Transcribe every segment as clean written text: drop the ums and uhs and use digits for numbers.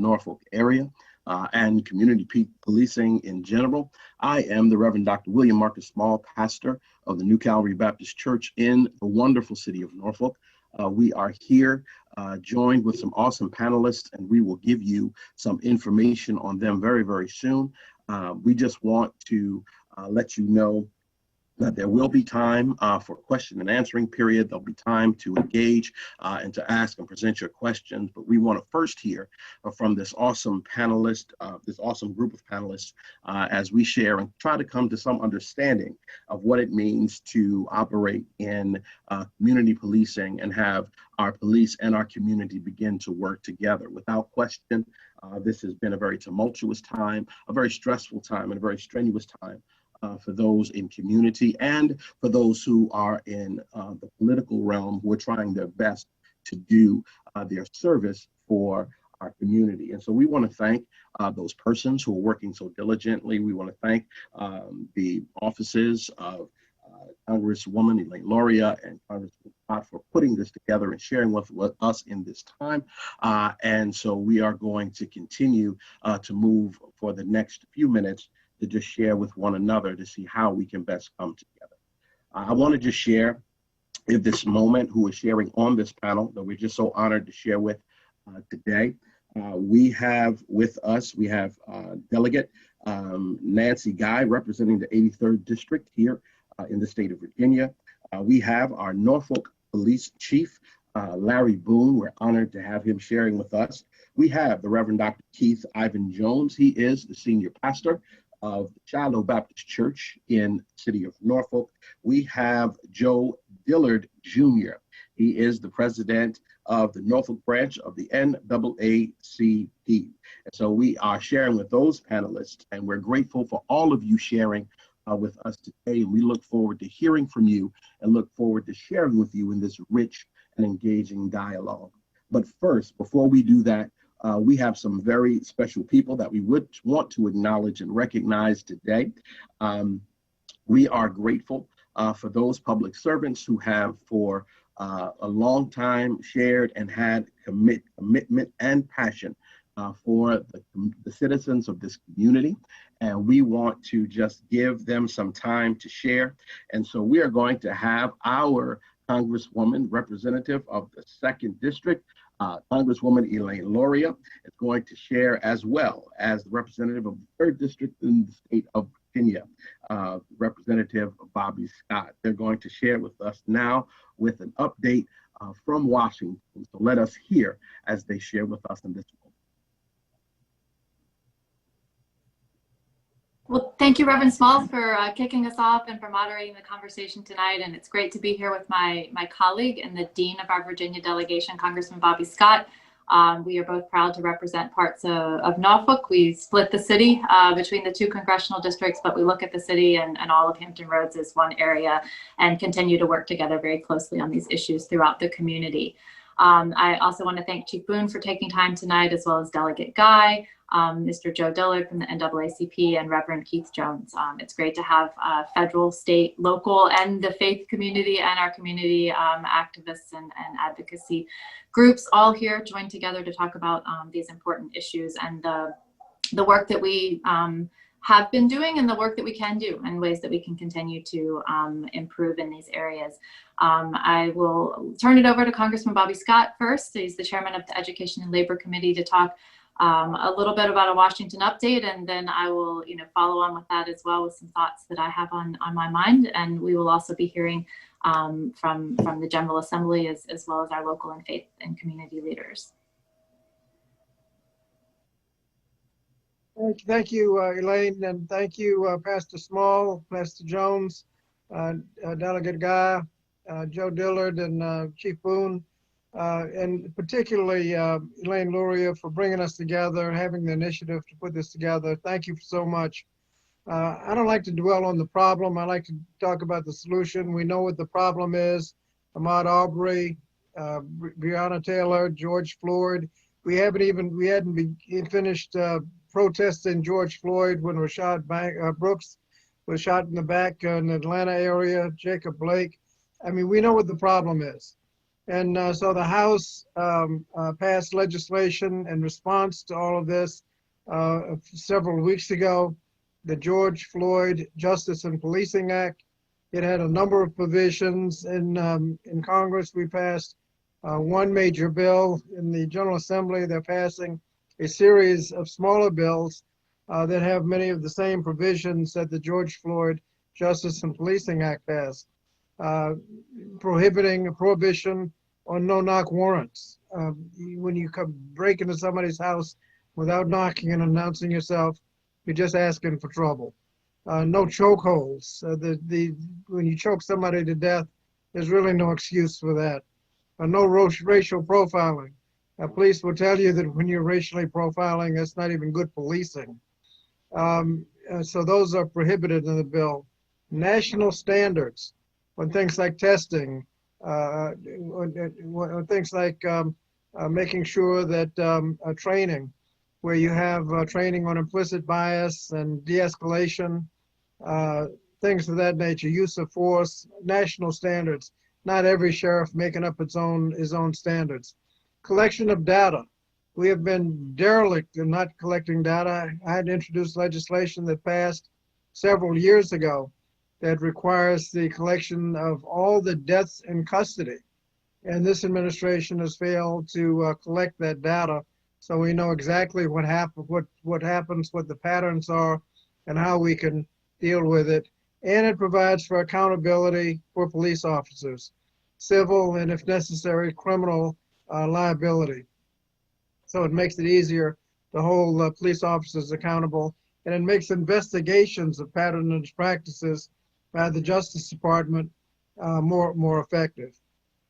Norfolk area and community policing in general. I am the Reverend Dr. William Marcus Small, pastor of the New Calvary Baptist Church in the wonderful city of Norfolk. We are here joined with some awesome panelists, and we will give you some information on them very, very soon. We just want to let you know that there will be time for question and answering period. There'll be time to engage and to ask and present your questions. But we want to first hear from this awesome panelist, this awesome group of panelists, as we share and try to come to some understanding of what it means to operate in community policing and have our police and our community begin to work together. Without question, this has been a very tumultuous time, a very stressful time, and a very strenuous time for those in community and for those who are in the political realm who are trying their best to do their service for our community. And so we want to thank those persons who are working so diligently. We want to thank the offices of Congresswoman Luria and Congressman Floyd for putting this together and sharing with us in this time. And so we are going to continue to move for the next few minutes to just share with one another to see how we can best come together. I want to just share in this moment who is sharing on this panel that we're just so honored to share with today. We have with us, we have Delegate Nancy Guy representing the 83rd District here in the state of Virginia. We have our Norfolk Police Chief, Larry Boone. We're honored to have him sharing with us. We have the Reverend Dr. Keith Ivan Jones. He is the senior pastor of the Shiloh Baptist Church in the city of Norfolk. We have Joe Dillard Jr. He is the president of the Norfolk branch of the NAACP. And so we are sharing with those panelists, and we're grateful for all of you sharing with us today. We look forward to hearing from you and look forward to sharing with you in this rich and engaging dialogue. But first, before we do that, we have some very special people that we would want to acknowledge and recognize today. We are grateful for those public servants who have for a long time shared and had commitment and passion for the citizens of this community. And we want to just give them some time to share. And so we are going to have our Congresswoman, representative of the 2nd District, Congresswoman Luria, is going to share, as well as the representative of the 3rd District in the state of Virginia, Representative Bobby Scott. They're going to share with us now with an update from Washington. So let us hear as they share with us in this moment. Well, thank you, Reverend Small, for kicking us off and for moderating the conversation tonight. And it's great to be here with my colleague and the Dean of our Virginia delegation, Congressman Bobby Scott. We are both proud to represent parts of Norfolk. We split the city between the 2 congressional districts, but we look at the city and all of Hampton Roads as one area and continue to work together very closely on these issues throughout the community. I also want to thank Chief Boone for taking time tonight, as well as Delegate Guy, Mr. Joe Dillard from the NAACP, and Reverend Keith Jones. It's great to have federal, state, local, and the faith community and our community activists and advocacy groups all here joined together to talk about these important issues and the work that we have been doing and the work that we can do and ways that we can continue to improve in these areas. I will turn it over to Congressman Bobby Scott first. He's the chairman of the Education and Labor Committee, to talk a little bit about a Washington update, and then I will, follow on with that as well with some thoughts that I have on my mind. And we will also be hearing from the General Assembly as well as our local and faith and community leaders. Thank you, Elaine, and thank you, Pastor Small, Pastor Jones, Delegate Guy, Joe Dillard, and Chief Boone. And particularly Elaine Luria for bringing us together, having the initiative to put this together. Thank you so much. I don't like to dwell on the problem. I like to talk about the solution. We know what the problem is. Ahmaud Arbery, Breonna Taylor, George Floyd. We hadn't finished protesting George Floyd when Rashad Brooks was shot in the back in the Atlanta area, Jacob Blake. I mean, we know what the problem is. And so the House passed legislation in response to all of this several weeks ago, the George Floyd Justice and Policing Act. It had a number of provisions. In Congress, we passed one major bill. In the General Assembly, they're passing a series of smaller bills that have many of the same provisions that the George Floyd Justice and Policing Act has, prohibiting a prohibition on no-knock warrants. When you break into somebody's house without knocking and announcing yourself, you're just asking for trouble. No chokeholds. When you choke somebody to death, there's really no excuse for that. No racial profiling. Police will tell you that when you're racially profiling, that's not even good policing. So those are prohibited in the bill. National standards on things like testing, on things like making sure that training, where you have training on implicit bias and de-escalation, things of that nature, use of force, national standards. Not every sheriff making up his own standards. Collection of data. We have been derelict in not collecting data. I had introduced legislation that passed several years ago that requires the collection of all the deaths in custody. And this administration has failed to collect that data, so we know exactly what happens, what the patterns are, and how we can deal with it. And it provides for accountability for police officers, civil and, if necessary, criminal liability. So it makes it easier to hold police officers accountable, and it makes investigations of patronage practices by the Justice Department more effective.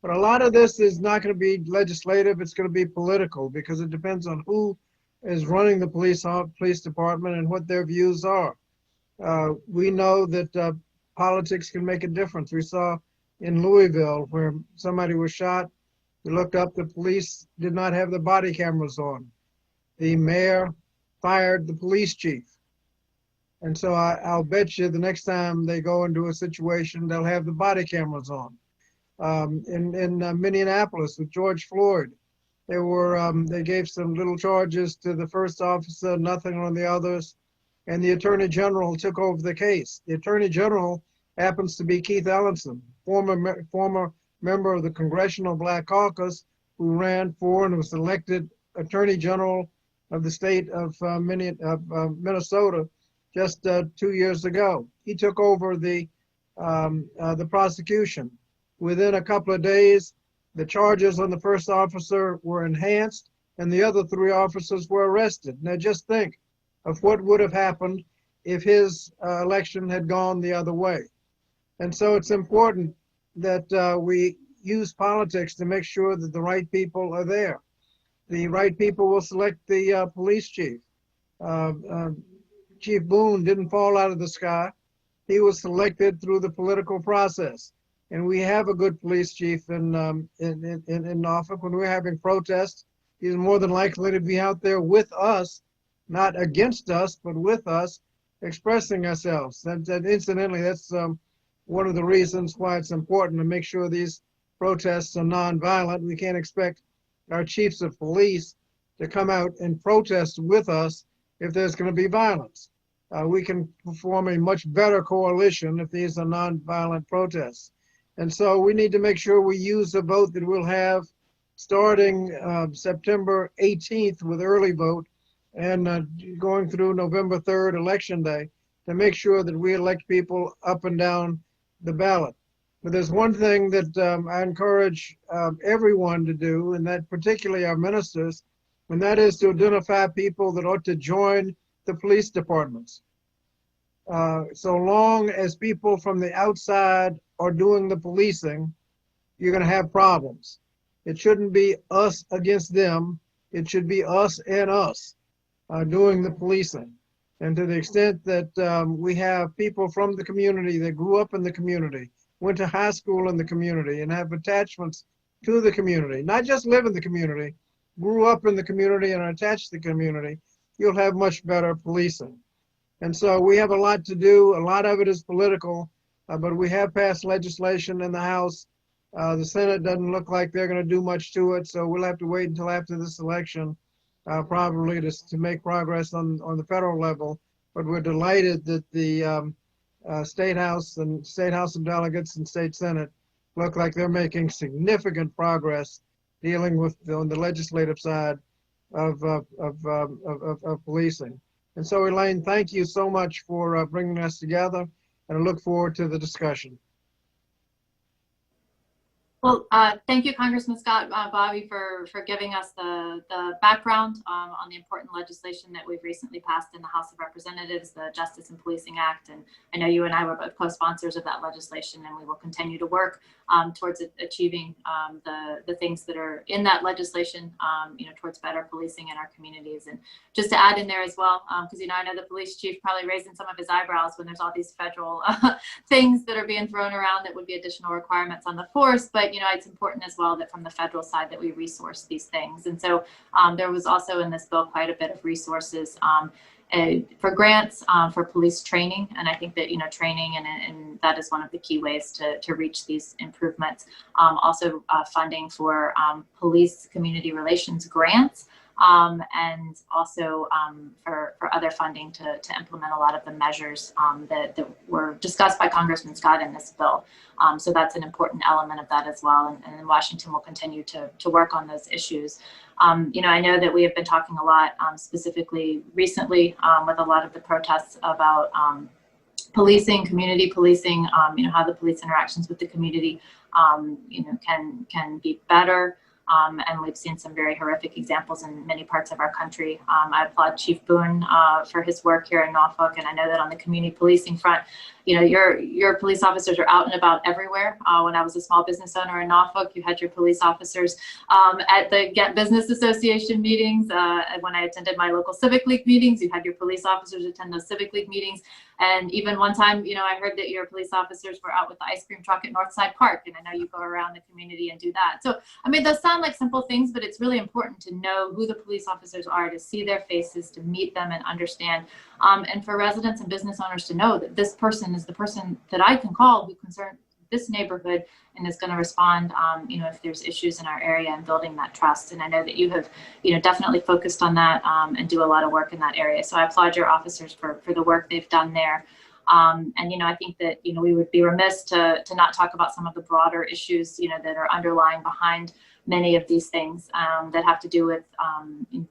But a lot of this is not going to be legislative, it's going to be political, because it depends on who is running the police department and what their views are. We know that politics can make a difference. We saw in Louisville where somebody was shot. We looked up, the police did not have the body cameras on. The mayor fired the police chief. And so I'll bet you the next time they go into a situation, they'll have the body cameras on. In Minneapolis with George Floyd, they gave some little charges to the first officer, nothing on the others, and the Attorney General took over the case. The Attorney General happens to be Keith Ellison, former member of the Congressional Black Caucus, who ran for and was elected Attorney General of the state of Minnesota just 2 years ago. He took over the prosecution. Within a couple of days, the charges on the first officer were enhanced and the other 3 officers were arrested. Now just think of what would have happened if his election had gone the other way. And so it's important that we use politics to make sure that the right people are there. The right people will select the police chief. Chief Boone didn't fall out of the sky. He was selected through the political process. And we have a good police chief in Norfolk. When we're having protests, he's more than likely to be out there with us, not against us, but with us, expressing ourselves. Incidentally, that's one of the reasons why it's important to make sure these protests are nonviolent. We can't expect our chiefs of police to come out and protest with us if there's going to be violence. We can form a much better coalition if these are nonviolent protests. And so we need to make sure we use the vote that we'll have starting September 18th with early vote and going through November 3rd, Election Day, to make sure that we elect people up and down the ballot. But there's one thing that I encourage everyone to do, and that particularly our ministers, and that is to identify people that ought to join the police departments. So long as people from the outside are doing the policing, you're going to have problems. It shouldn't be us against them. It should be us and us doing the policing. And to the extent that we have people from the community that grew up in the community, went to high school in the community, and have attachments to the community, not just live in the community, grew up in the community and are attached to the community, you'll have much better policing. And so we have a lot to do. A lot of it is political, but we have passed legislation in the House The Senate doesn't look like they're going to do much to it, so we'll have to wait until after this election, probably to make progress on the federal level. But we're delighted that the State House of Delegates and State Senate look like they're making significant progress dealing with on the legislative side of policing. And so, Elaine, thank you so much for bringing us together, and I look forward to the discussion. Well, thank you, Congressman Scott, Bobby, for giving us the background on the important legislation that we've recently passed in the House of Representatives, the Justice and Policing Act. And I know you and I were both co-sponsors of that legislation, and we will continue to work towards achieving the things that are in that legislation, towards better policing in our communities. And just to add in there as well, because, I know the police chief probably raising some of his eyebrows when there's all these federal things that are being thrown around that would be additional requirements on the force. But it's important as well that from the federal side that we resource these things. And so there was also in this bill quite a bit of resources for grants for police training. And I think that, training and that is one of the key ways to reach these improvements. Also funding for police community relations grants. And also for other funding to implement a lot of the measures that were discussed by Congressman Scott in this bill. So that's an important element of that as well. And Washington will continue to work on those issues. I know that we have been talking a lot specifically recently with a lot of the protests about policing, community policing, how the police interactions with the community, can be better. And we've seen some very horrific examples in many parts of our country. I applaud Chief Boone for his work here in Norfolk, and I know that on the community policing front, your police officers are out and about everywhere. When I was a small business owner in Norfolk, you had your police officers at the Get Business Association meetings. When I attended my local Civic League meetings, you had your police officers attend those Civic League meetings. And even one time, I heard that your police officers were out with the ice cream truck at Northside Park, and I know you go around the community and do that. So, those sound like simple things, but it's really important to know who the police officers are, to see their faces, to meet them and understand. And for residents and business owners to know that this person is the person that I can call who concerns this neighborhood and is going to respond, if there's issues in our area, and building that trust. And I know that you have, definitely focused on that and do a lot of work in that area. So I applaud your officers for the work they've done there. And, I think that, we would be remiss to not talk about some of the broader issues, that are underlying behind many of these things that have to do with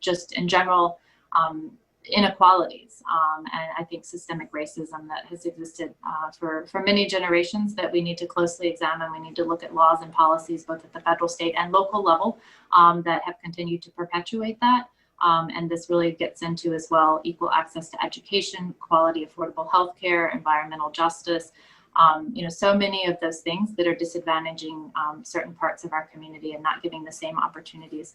just in general inequalities and I think systemic racism that has existed for many generations that we need to closely examine. We need to look at laws and policies both at the federal, state, and local level that have continued to perpetuate that. And this really gets into as well equal access to education, quality, affordable health care, environmental justice, so many of those things that are disadvantaging certain parts of our community and not giving the same opportunities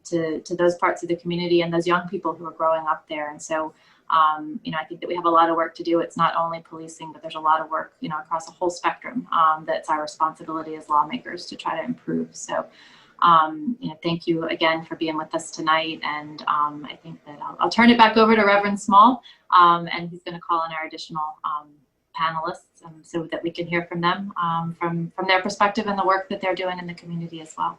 to those parts of the community and those young people who are growing up there. And so, I think that we have a lot of work to do. It's not only policing, but there's a lot of work, across a whole spectrum that's our responsibility as lawmakers to try to improve. So, thank you again for being with us tonight. And I think that I'll turn it back over to Reverend Small, and he's going to call in our additional panelists so that we can hear from them from their perspective and the work that they're doing in the community as well.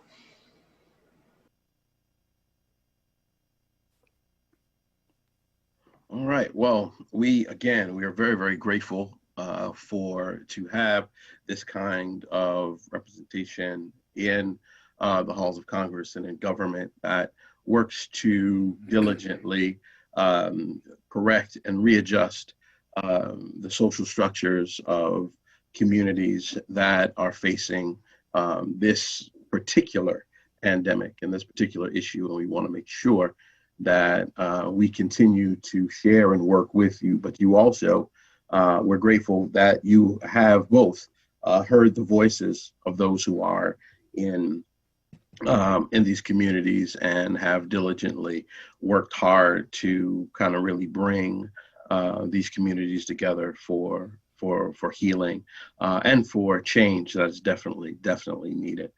All right. Well, we are very, very grateful to have this kind of representation in the halls of Congress and in government that works to diligently correct and readjust the social structures of communities that are facing this particular pandemic and this particular issue. And we want to make sure that we continue to share and work with you, but you also, we're grateful that you have both heard the voices of those who are in these communities and have diligently worked hard to kind of really bring these communities together for healing and for change that's definitely needed.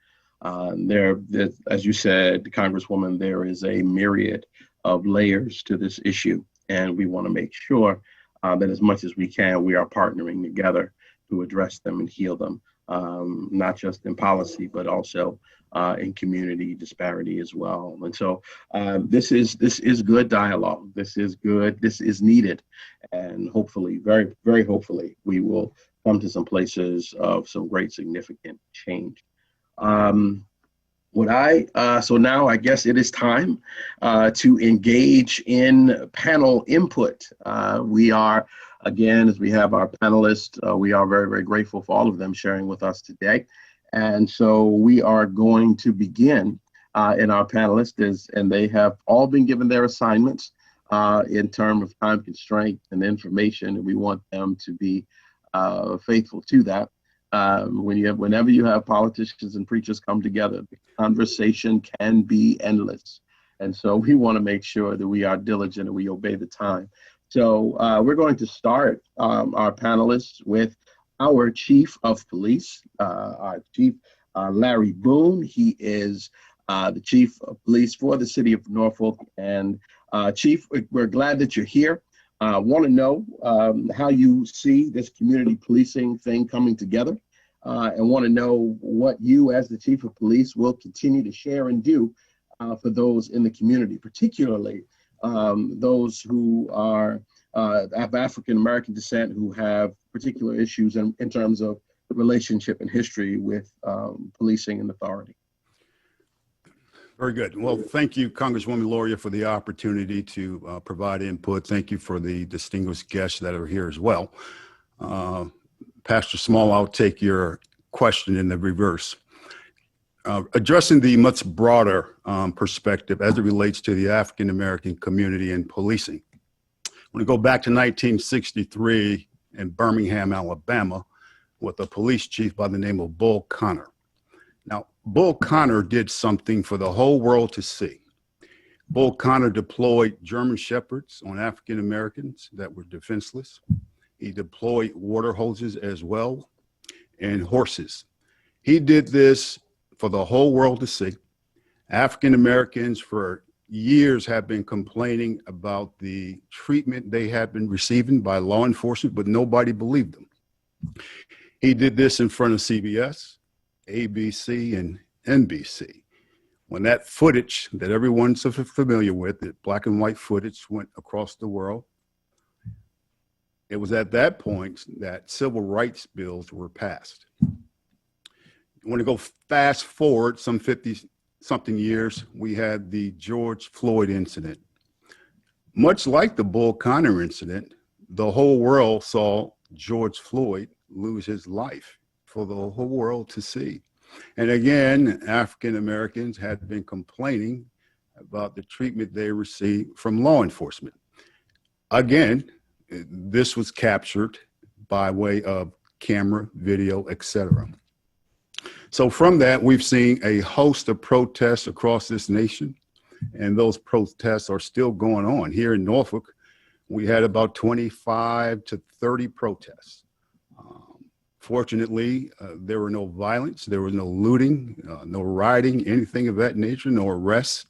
As you said, Congresswoman, there is a myriad of layers to this issue, and we want to make sure that as much as we can, we are partnering together to address them and heal them not just in policy, but also in community disparity as well. And so this is good dialogue. This is good. This is needed. And hopefully, very, very hopefully, we will come to some places of some great significant change. So now I guess it is time to engage in panel input. We are, again, as we have our panelists, we are very, very grateful for all of them sharing with us today. And so we are going to begin in our panelists, and they have all been given their assignments in terms of time constraint and information, and we want them to be faithful to that. Whenever you have politicians and preachers come together, the conversation can be endless. And so we want to make sure that we are diligent and we obey the time. So we're going to start our panelists with our Chief of Police, our Chief Larry Boone. He is the Chief of Police for the city of Norfolk. And Chief, we're glad that you're here. Want to know how you see this community policing thing coming together, and want to know what you as the Chief of Police will continue to share and do for those in the community, particularly those who are of African American descent, who have particular issues in terms of the relationship and history with policing and authority. Very good. Well, thank you, Congresswoman Luria, for the opportunity to provide input. Thank you for the distinguished guests that are here as well. Pastor Small, I'll take your question in the reverse. Addressing the much broader perspective as it relates to the African American community and policing. I want to go back to 1963 in Birmingham, Alabama, with a police chief by the name of Bull Connor. Now, Bull Connor did something for the whole world to see. Bull Connor deployed German Shepherds on African Americans that were defenseless. He deployed water hoses as well, and horses. He did this for the whole world to see. African Americans for years have been complaining about the treatment they have been receiving by law enforcement, but nobody believed them. He did this in front of CBS, ABC, and NBC. When that footage that everyone's so familiar with, that black and white footage, went across the world, it was at that point that civil rights bills were passed. I want to go fast forward some 50-something years, we had the George Floyd incident. Much like the Bull Connor incident, the whole world saw George Floyd lose his life for the whole world to see. And again, African Americans had been complaining about the treatment they received from law enforcement. Again, this was captured by way of camera, video, etc. So from that, we've seen a host of protests across this nation, and those protests are still going on. Here in Norfolk, we had about 25 to 30 protests. Fortunately, there were no violence, there was no looting, no rioting, anything of that nature, no arrests.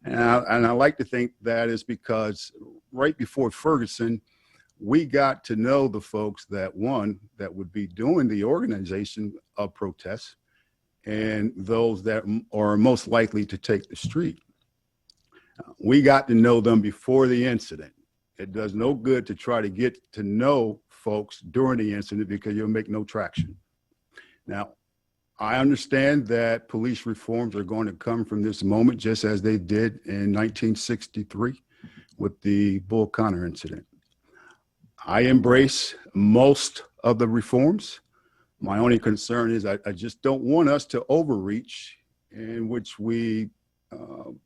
And I like to think that is because right before Ferguson, we got to know the folks that would be doing the organization of protests and those that are most likely to take the street. We got to know them before the incident. It does no good to try to get to know folks during the incident because you'll make no traction. Now, I understand that police reforms are going to come from this moment, just as they did in 1963 with the Bull Connor incident. I embrace most of the reforms. My only concern is I just don't want us to overreach in which we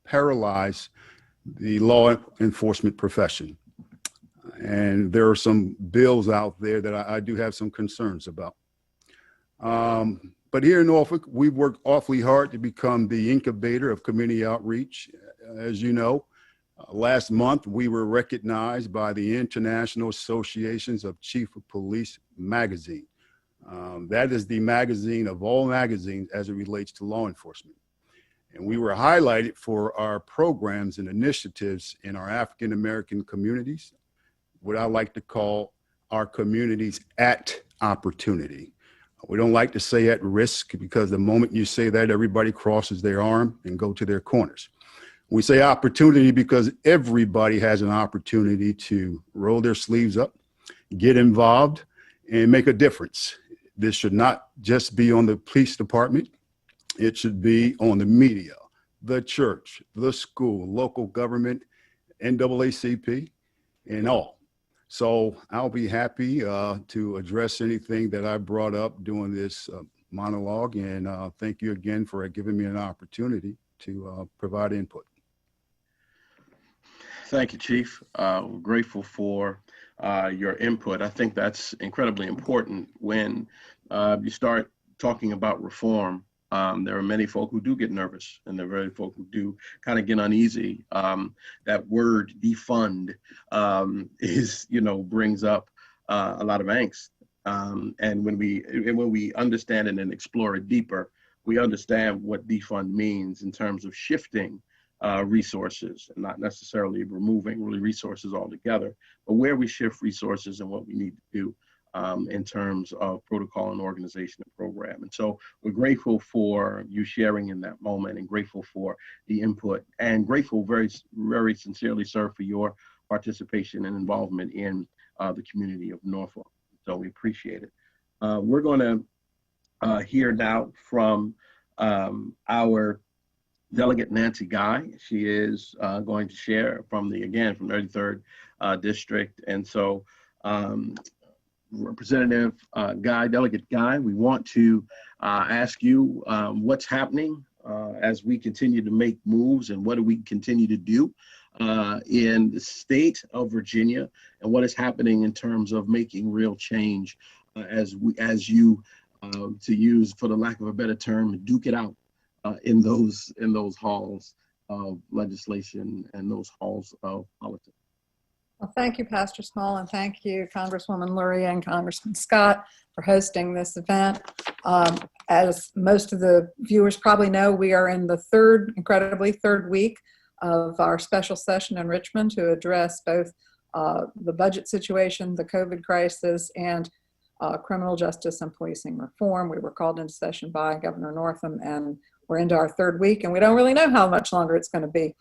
paralyze the law enforcement profession. And there are some bills out there that I do have some concerns about. But here in Norfolk, we've worked awfully hard to become the incubator of community outreach. As you know, last month, we were recognized by the International Associations of Chief of Police magazine. That is the magazine of all magazines as it relates to law enforcement. And we were highlighted for our programs and initiatives in our African American communities, what I like to call our communities at opportunity. We don't like to say at risk, because the moment you say that, everybody crosses their arm and go to their corners. We say opportunity because everybody has an opportunity to roll their sleeves up, get involved, and make a difference. This should not just be on the police department. It should be on the media, the church, the school, local government, NAACP, and all. So I'll be happy to address anything that I brought up during this monologue. And thank you again for giving me an opportunity to provide input. Thank you, Chief. We're grateful for your input. I think that's incredibly important when you start talking about reform. There are many folk who do get nervous, and there are very folk who do kind of get uneasy. That word defund brings up a lot of angst. And when we understand it and explore it deeper, we understand what defund means in terms of shifting resources, and not necessarily removing really resources altogether, but where we shift resources and what we need to do in terms of protocol and organization and program. And so we're grateful for you sharing in that moment, and grateful for the input, and grateful very, very sincerely, sir, for your participation and involvement in the community of Norfolk. So we appreciate it. We're going to hear now from our Delegate Nancy Guy. She is going to share from the 33rd District. And so Representative Guy, Delegate Guy, we want to ask you what's happening as we continue to make moves, and what do we continue to do in the state of Virginia, and what is happening in terms of making real change as you, to use, for the lack of a better term, duke it out in those halls of legislation and those halls of politics. Well, thank you, Pastor Small, and thank you, Congresswoman Luria and Congressman Scott, for hosting this event. As most of the viewers probably know, we are in the third week of our special session in Richmond to address both the budget situation, the COVID crisis, and criminal justice and policing reform. We were called into session by Governor Northam, and we're into our third week, and we don't really know how much longer it's going to be.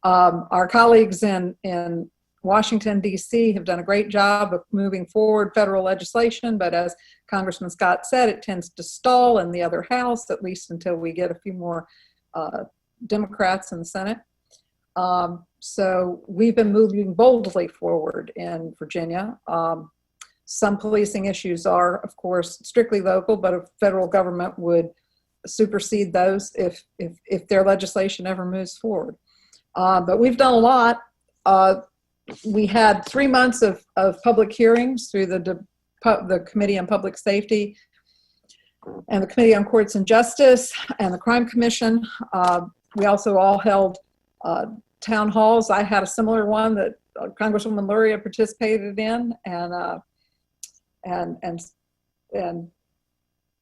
Our colleagues in Washington, D.C. have done a great job of moving forward federal legislation, but as Congressman Scott said, it tends to stall in the other house, at least until we get a few more Democrats in the Senate. So we've been moving boldly forward in Virginia. Some policing issues are, of course, strictly local, but a federal government would supersede those if their legislation ever moves forward. But we've done a lot. We had 3 months of public hearings through the Committee on Public Safety and the Committee on Courts and Justice and the Crime Commission. We also all held town halls. I had a similar one that Congresswoman Luria participated in, and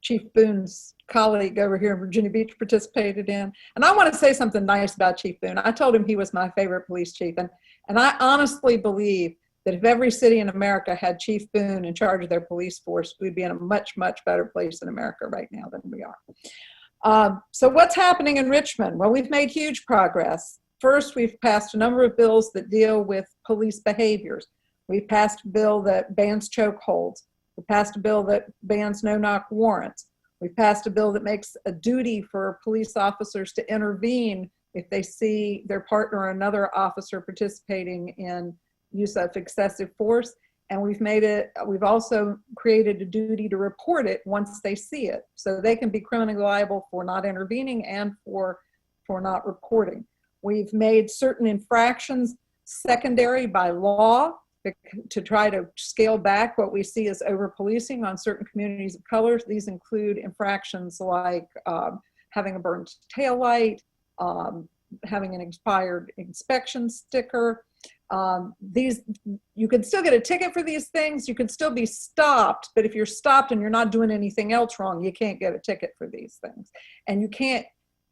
Chief Boone's colleague over here in Virginia Beach participated in. And I want to say something nice about Chief Boone. I told him he was my favorite police chief, and I honestly believe that if every city in America had Chief Boone in charge of their police force, we'd be in a much, much better place in America right now than we are. So what's happening in Richmond? Well, we've made huge progress. First, we've passed a number of bills that deal with police behaviors. We've passed a bill that bans chokeholds. We passed a bill that bans no-knock warrants. We passed a bill that makes a duty for police officers to intervene if they see their partner or another officer participating in use of excessive force. And we've also created a duty to report it once they see it, so they can be criminally liable for not intervening and for not reporting. We've made certain infractions secondary by law to try to scale back what we see as over-policing on certain communities of color. These include infractions like having a burned taillight, having an expired inspection sticker. You can still get a ticket for these things. You can still be stopped, but if you're stopped and you're not doing anything else wrong, you can't get a ticket for these things. And you can't,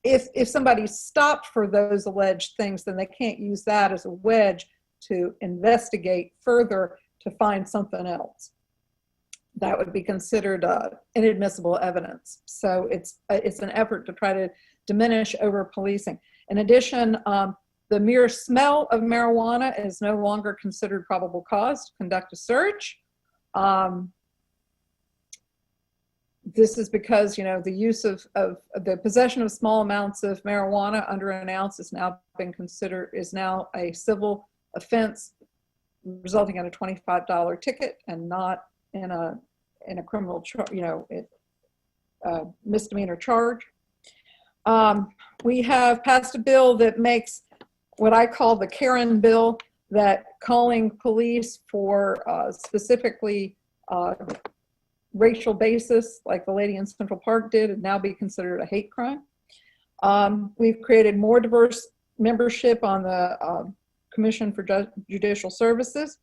if somebody's stopped for those alleged things, then they can't use that as a wedge to investigate further to find something else. that would be considered inadmissible evidence. So it's an effort to try to diminish over-policing. In addition, the mere smell of marijuana is no longer considered probable cause to conduct a search. This is because, you know, the use of the possession of small amounts of marijuana under an ounce is now been considered, is now a civil offense, resulting in a $25 ticket and not in a criminal, misdemeanor charge. We have passed a bill that makes what I call the Karen bill, that calling police for specifically racial basis, like the lady in Central Park did, would now be considered a hate crime. We've created more diverse membership on the Commission for Judicial Services.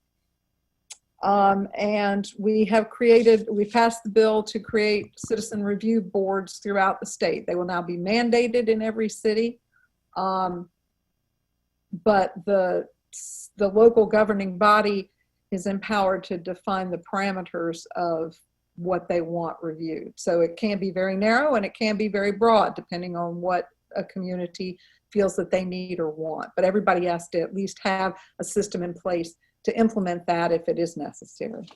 And we passed the bill to create citizen review boards throughout the state. They will now be mandated in every city. But the local governing body is empowered to define the parameters of what they want reviewed. So it can be very narrow and it can be very broad, depending on what a community feels that they need or want. But everybody has to at least have a system in place to implement that if it is necessary.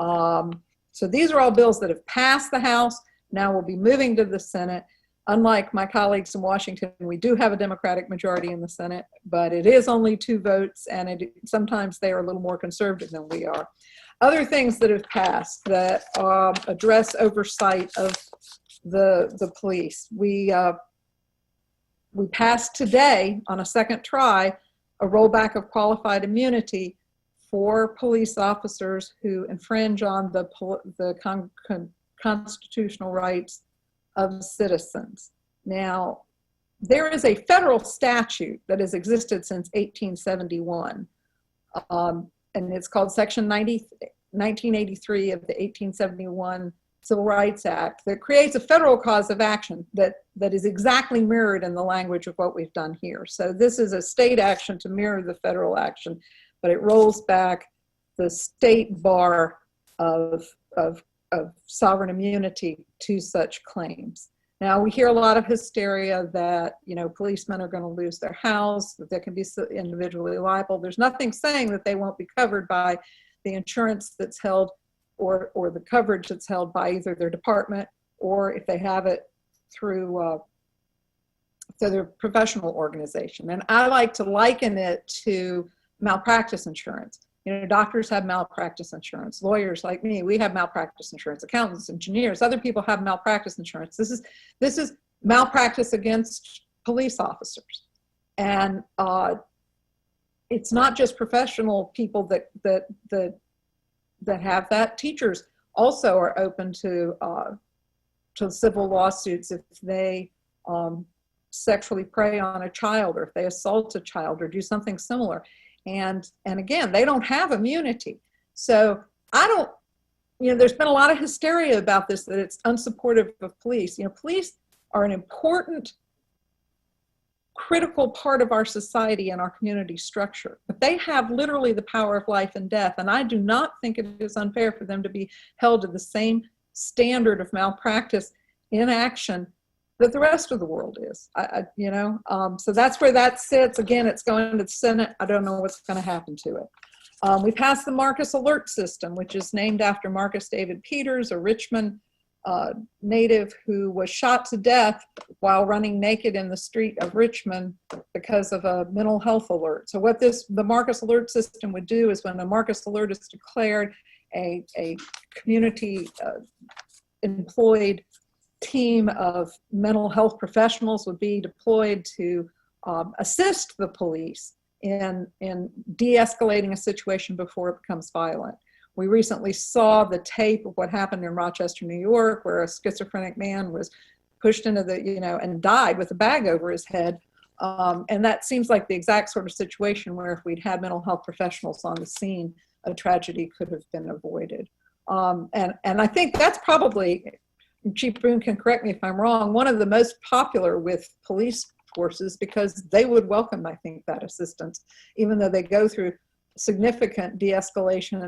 So these are all bills that have passed the House. Now we'll be moving to the Senate. Unlike my colleagues in Washington, we do have a Democratic majority in the Senate, but it is only 2 votes, and sometimes they are a little more conservative than we are. Other things that have passed that address oversight of the police. We passed today, on a second try, a rollback of qualified immunity for police officers who infringe on the constitutional rights of citizens. Now, there is a federal statute that has existed since 1871, and it's called Section 1983 of the 1871 Civil Rights Act, that creates a federal cause of action that is exactly mirrored in the language of what we've done here. So this is a state action to mirror the federal action, but it rolls back the state bar of sovereign immunity to such claims. Now, we hear a lot of hysteria that, you know, policemen are going to lose their house, that they can be individually liable. There's nothing saying that they won't be covered by the insurance that's held or the coverage that's held by either their department, or if they have it through their professional organization. And I like to liken it to malpractice insurance. You know, doctors have malpractice insurance. Lawyers like me, we have malpractice insurance. Accountants, engineers, other people have malpractice insurance. This is malpractice against police officers, and it's not just professional people that have that. Teachers also are open to civil lawsuits if they sexually prey on a child, or if they assault a child, or do something similar. And again, they don't have immunity. So there's been a lot of hysteria about this, that it's unsupportive of police. You know, police are an important, critical part of our society and our community structure, but they have literally the power of life and death. And I do not think it is unfair for them to be held to the same standard of malpractice in action that the rest of the world is. So that's where that sits. Again, it's going to the Senate. I don't know what's going to happen to it. We passed the Marcus Alert System, which is named after Marcus David Peters, a Richmond native who was shot to death while running naked in the street of Richmond because of a mental health alert. So what the Marcus Alert System would do is, when a Marcus Alert is declared, a community employed team of mental health professionals would be deployed to assist the police in de-escalating a situation before it becomes violent. We recently saw the tape of what happened in Rochester, New York, where a schizophrenic man was pushed into and died with a bag over his head. And that seems like the exact sort of situation where, if we'd had mental health professionals on the scene, a tragedy could have been avoided. And I think that's probably, Chief Boone can correct me if I'm wrong, one of the most popular with police forces, because they would welcome, I think, that assistance, even though they go through significant de-escalation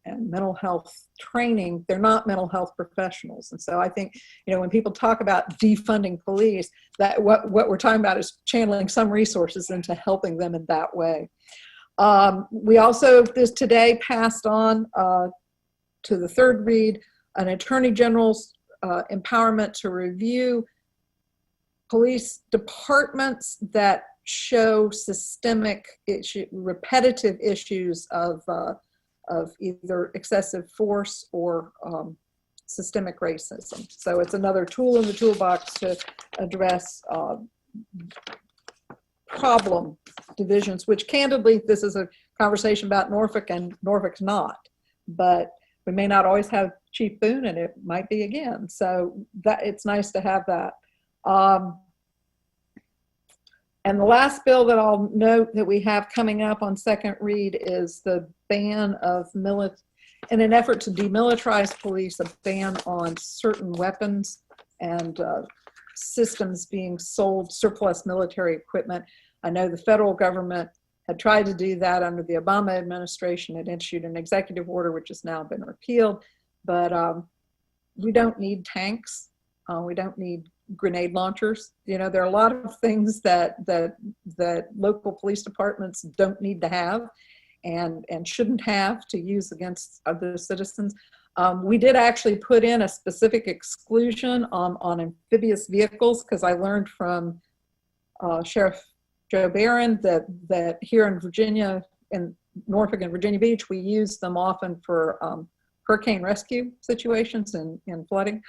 and mental health training, they're not mental health professionals. And so I think, when people talk about defunding police, that what we're talking about is channeling some resources into helping them in that way. We also today passed on to the third read an Attorney General's empowerment to review police departments that show systemic repetitive issues of either excessive force or systemic racism. So it's another tool in the toolbox to address problem divisions, which candidly, this is a conversation about Norfolk, and Norfolk's not, but we may not always have Chief Boone, and it might be again. So that it's nice to have that. And the last bill that I'll note that we have coming up on second read is the ban of in an effort to demilitarize police, a ban on certain weapons and systems being sold, surplus military equipment. I know the federal government had tried to do that under the Obama administration. It issued an executive order, which has now been repealed. But we don't need tanks. We don't need grenade launchers. There are a lot of things that local police departments don't need to have and shouldn't have to use against other citizens. We did actually put in a specific exclusion on amphibious vehicles, because I learned from Sheriff Joe Barron that here in Virginia, in Norfolk and Virginia Beach, we use them often for hurricane rescue situations and flooding.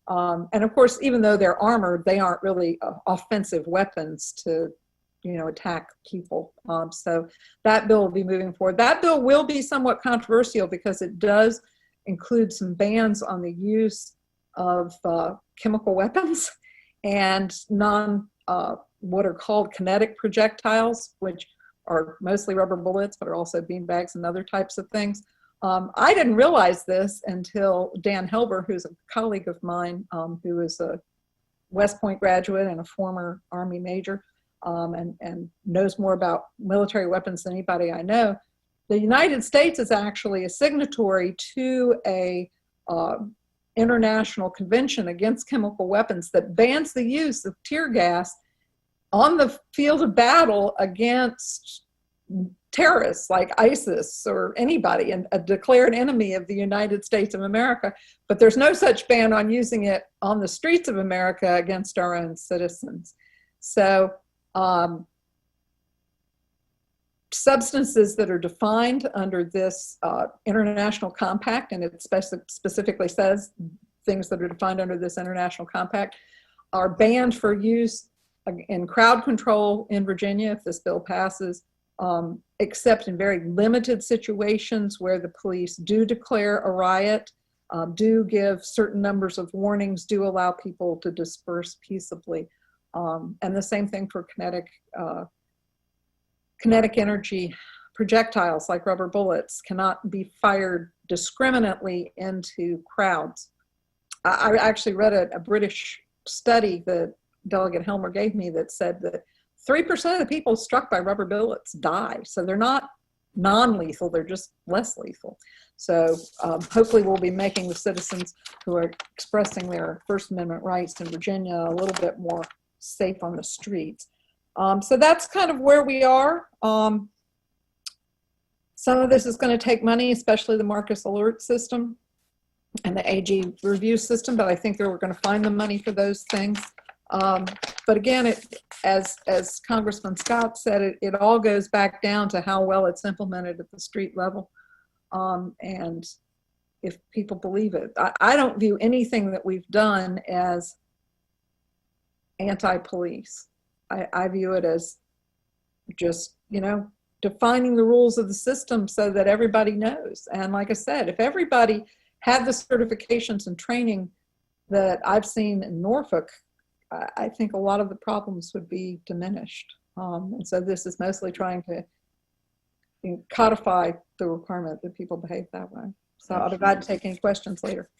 And of course, even though they're armored, they aren't really offensive weapons to, attack people. So that bill will be moving forward. That bill will be somewhat controversial because it does include some bans on the use of chemical weapons and what are called kinetic projectiles, which are mostly rubber bullets, but are also beanbags and other types of things. I didn't realize this until Dan Helber, who's a colleague of mine, who is a West Point graduate and a former Army major, and knows more about military weapons than anybody I know. The United States is actually a signatory to a international convention against chemical weapons that bans the use of tear gas on the field of battle against terrorists like ISIS or anybody, and a declared enemy of the United States of America. But there's no such ban on using it on the streets of America against our own citizens. So substances that are defined under this international compact, and it specifically says things that are defined under this international compact, are banned for use in crowd control in Virginia if this bill passes, except in very limited situations where the police do declare a riot, do give certain numbers of warnings, do allow people to disperse peaceably. And the same thing for kinetic energy projectiles like rubber bullets cannot be fired discriminately into crowds. I actually read a British study that Delegate Helmer gave me that said that 3% of the people struck by rubber bullets die. So they're not non-lethal, they're just less lethal. So hopefully we'll be making the citizens who are expressing their First Amendment rights in Virginia a little bit more safe on the streets. So that's kind of where we are. Some of this is going to take money, especially the Marcus Alert system and the AG review system, but I think that we're going to find the money for those things. But again, as Congressman Scott said, it all goes back down to how well it's implemented at the street level, and if people believe it. I don't view anything that we've done as anti-police. I view it as just, defining the rules of the system so that everybody knows. And like I said, if everybody had the certifications and training that I've seen in Norfolk, I think a lot of the problems would be diminished. And so this is mostly trying to codify the requirement that people behave that way. So I'll be glad to take any questions later.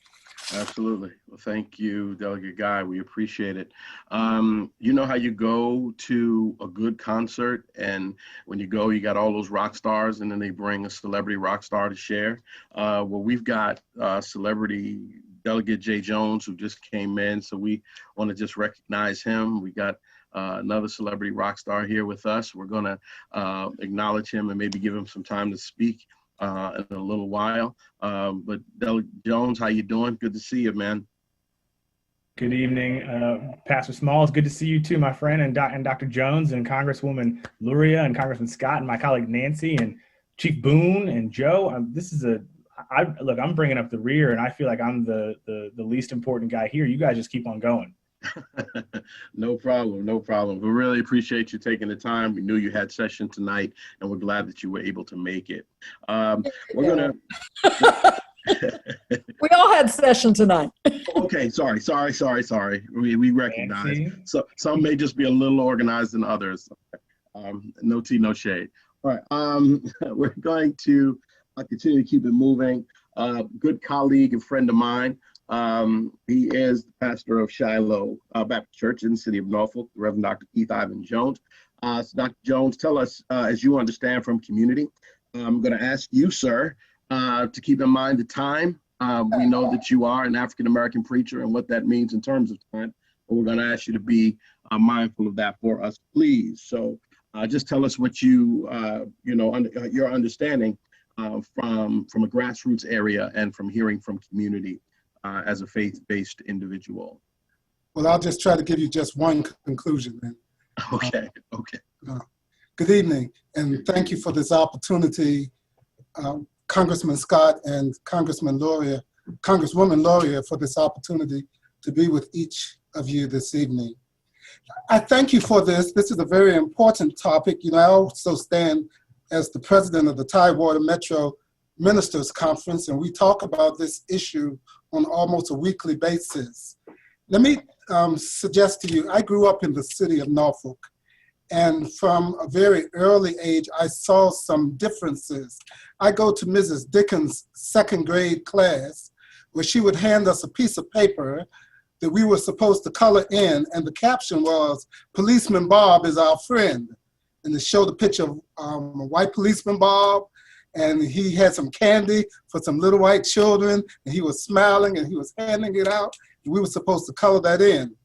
Absolutely. Well, thank you, Delegate Guy. We appreciate it. You know how you go to a good concert, and when you go, you got all those rock stars, and then they bring a celebrity rock star to share. Well, we've got celebrity Delegate Jay Jones, who just came in, so we want to just recognize him. We got another celebrity rock star here with us. We're going to acknowledge him and maybe give him some time to speak in a little while. But Delegate Jones, how you doing? Good to see you, man. Good evening, Pastor Smalls. Good to see you too, my friend, and Dr. Jones, and Congresswoman Luria, and Congressman Scott, and my colleague Nancy, and Chief Boone, and Joe. This is look, I'm bringing up the rear, and I feel like I'm the least important guy here. You guys just keep on going. No problem, no problem. We really appreciate you taking the time. We knew you had session tonight, and we're glad that you were able to make it. We're gonna. We all had session tonight. Okay, sorry. We recognize. Nancy. So some may just be a little organized than others. No tea, no shade. All right, we're going to continue to keep it moving. Good colleague and friend of mine. He is the pastor of Shiloh Baptist Church in the city of Norfolk, the Reverend Dr. Keith Ivan Jones. So Dr. Jones, tell us, as you understand from community, I'm going to ask you, sir, to keep in mind the time. We know that you are an African-American preacher and what that means in terms of time, but we're going to ask you to be mindful of that for us, please. So just tell us what your understanding from a grassroots area and from hearing from community as a faith-based individual. Well, I'll just try to give you just one conclusion then. Okay. Good evening, and thank you for this opportunity, Congressman Scott and Congresswoman Luria, for this opportunity to be with each of you this evening. I thank you for this. This is a very important topic. You know, I also stand as the president of the Tidewater Metro Ministers Conference, and we talk about this issue on almost a weekly basis. Let me suggest to you, I grew up in the city of Norfolk, and from a very early age, I saw some differences. I go to Mrs. Dickens' second grade class, where she would hand us a piece of paper that we were supposed to color in, and the caption was, "Policeman Bob is our friend." And it showed a picture of a white policeman Bob, and he had some candy for some little white children, and he was smiling and he was handing it out, and we were supposed to color that in.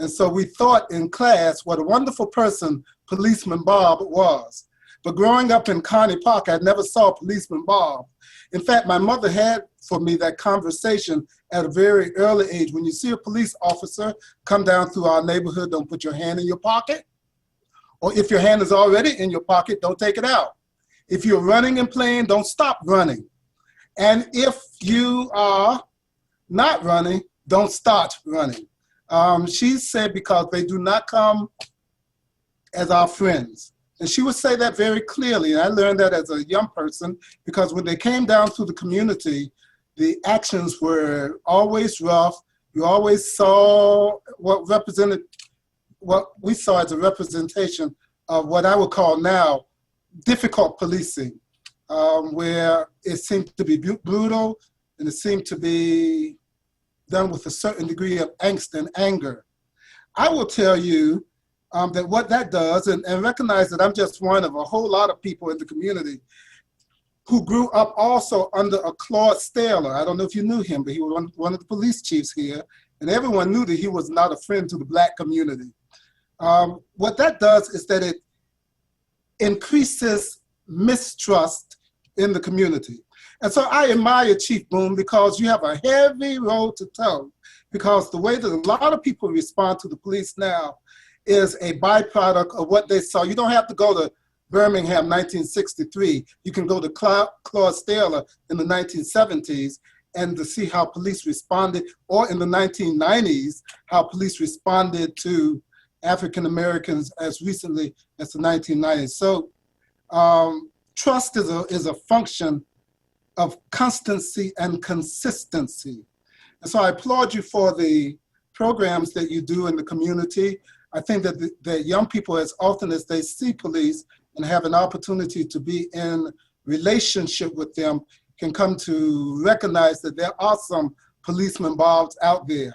And so we thought in class what a wonderful person Policeman Bob was. But growing up in Connie Park, I never saw Policeman Bob. In fact, my mother had for me that conversation at a very early age. When you see a police officer come down through our neighborhood, don't put your hand in your pocket. Or if your hand is already in your pocket, don't take it out. If you're running and playing, don't stop running. And if you are not running, don't start running. She said, because they do not come as our friends. And she would say that very clearly. And I learned that as a young person, because when they came down through the community, the actions were always rough. You always saw what we saw as a representation of what I would call now difficult policing, where it seemed to be brutal and it seemed to be done with a certain degree of angst and anger. I will tell you that what that does, and recognize that I'm just one of a whole lot of people in the community who grew up also under a Claude Staler. I don't know if you knew him, but he was one of the police chiefs here, and everyone knew that he was not a friend to the Black community. What that does is that it increases mistrust in the community. And so I admire Chief Boone, because you have a heavy road to toe, because the way that a lot of people respond to the police now is a byproduct of what they saw. You don't have to go to Birmingham 1963. You can go to Claude Staler in the 1970s and to see how police responded, or in the 1990s, how police responded to African Americans as recently as the 1990s. So trust is a function of constancy and consistency. And so I applaud you for the programs that you do in the community. I think that the young people, as often as they see police and have an opportunity to be in relationship with them, can come to recognize that there are some policemen barbs out there.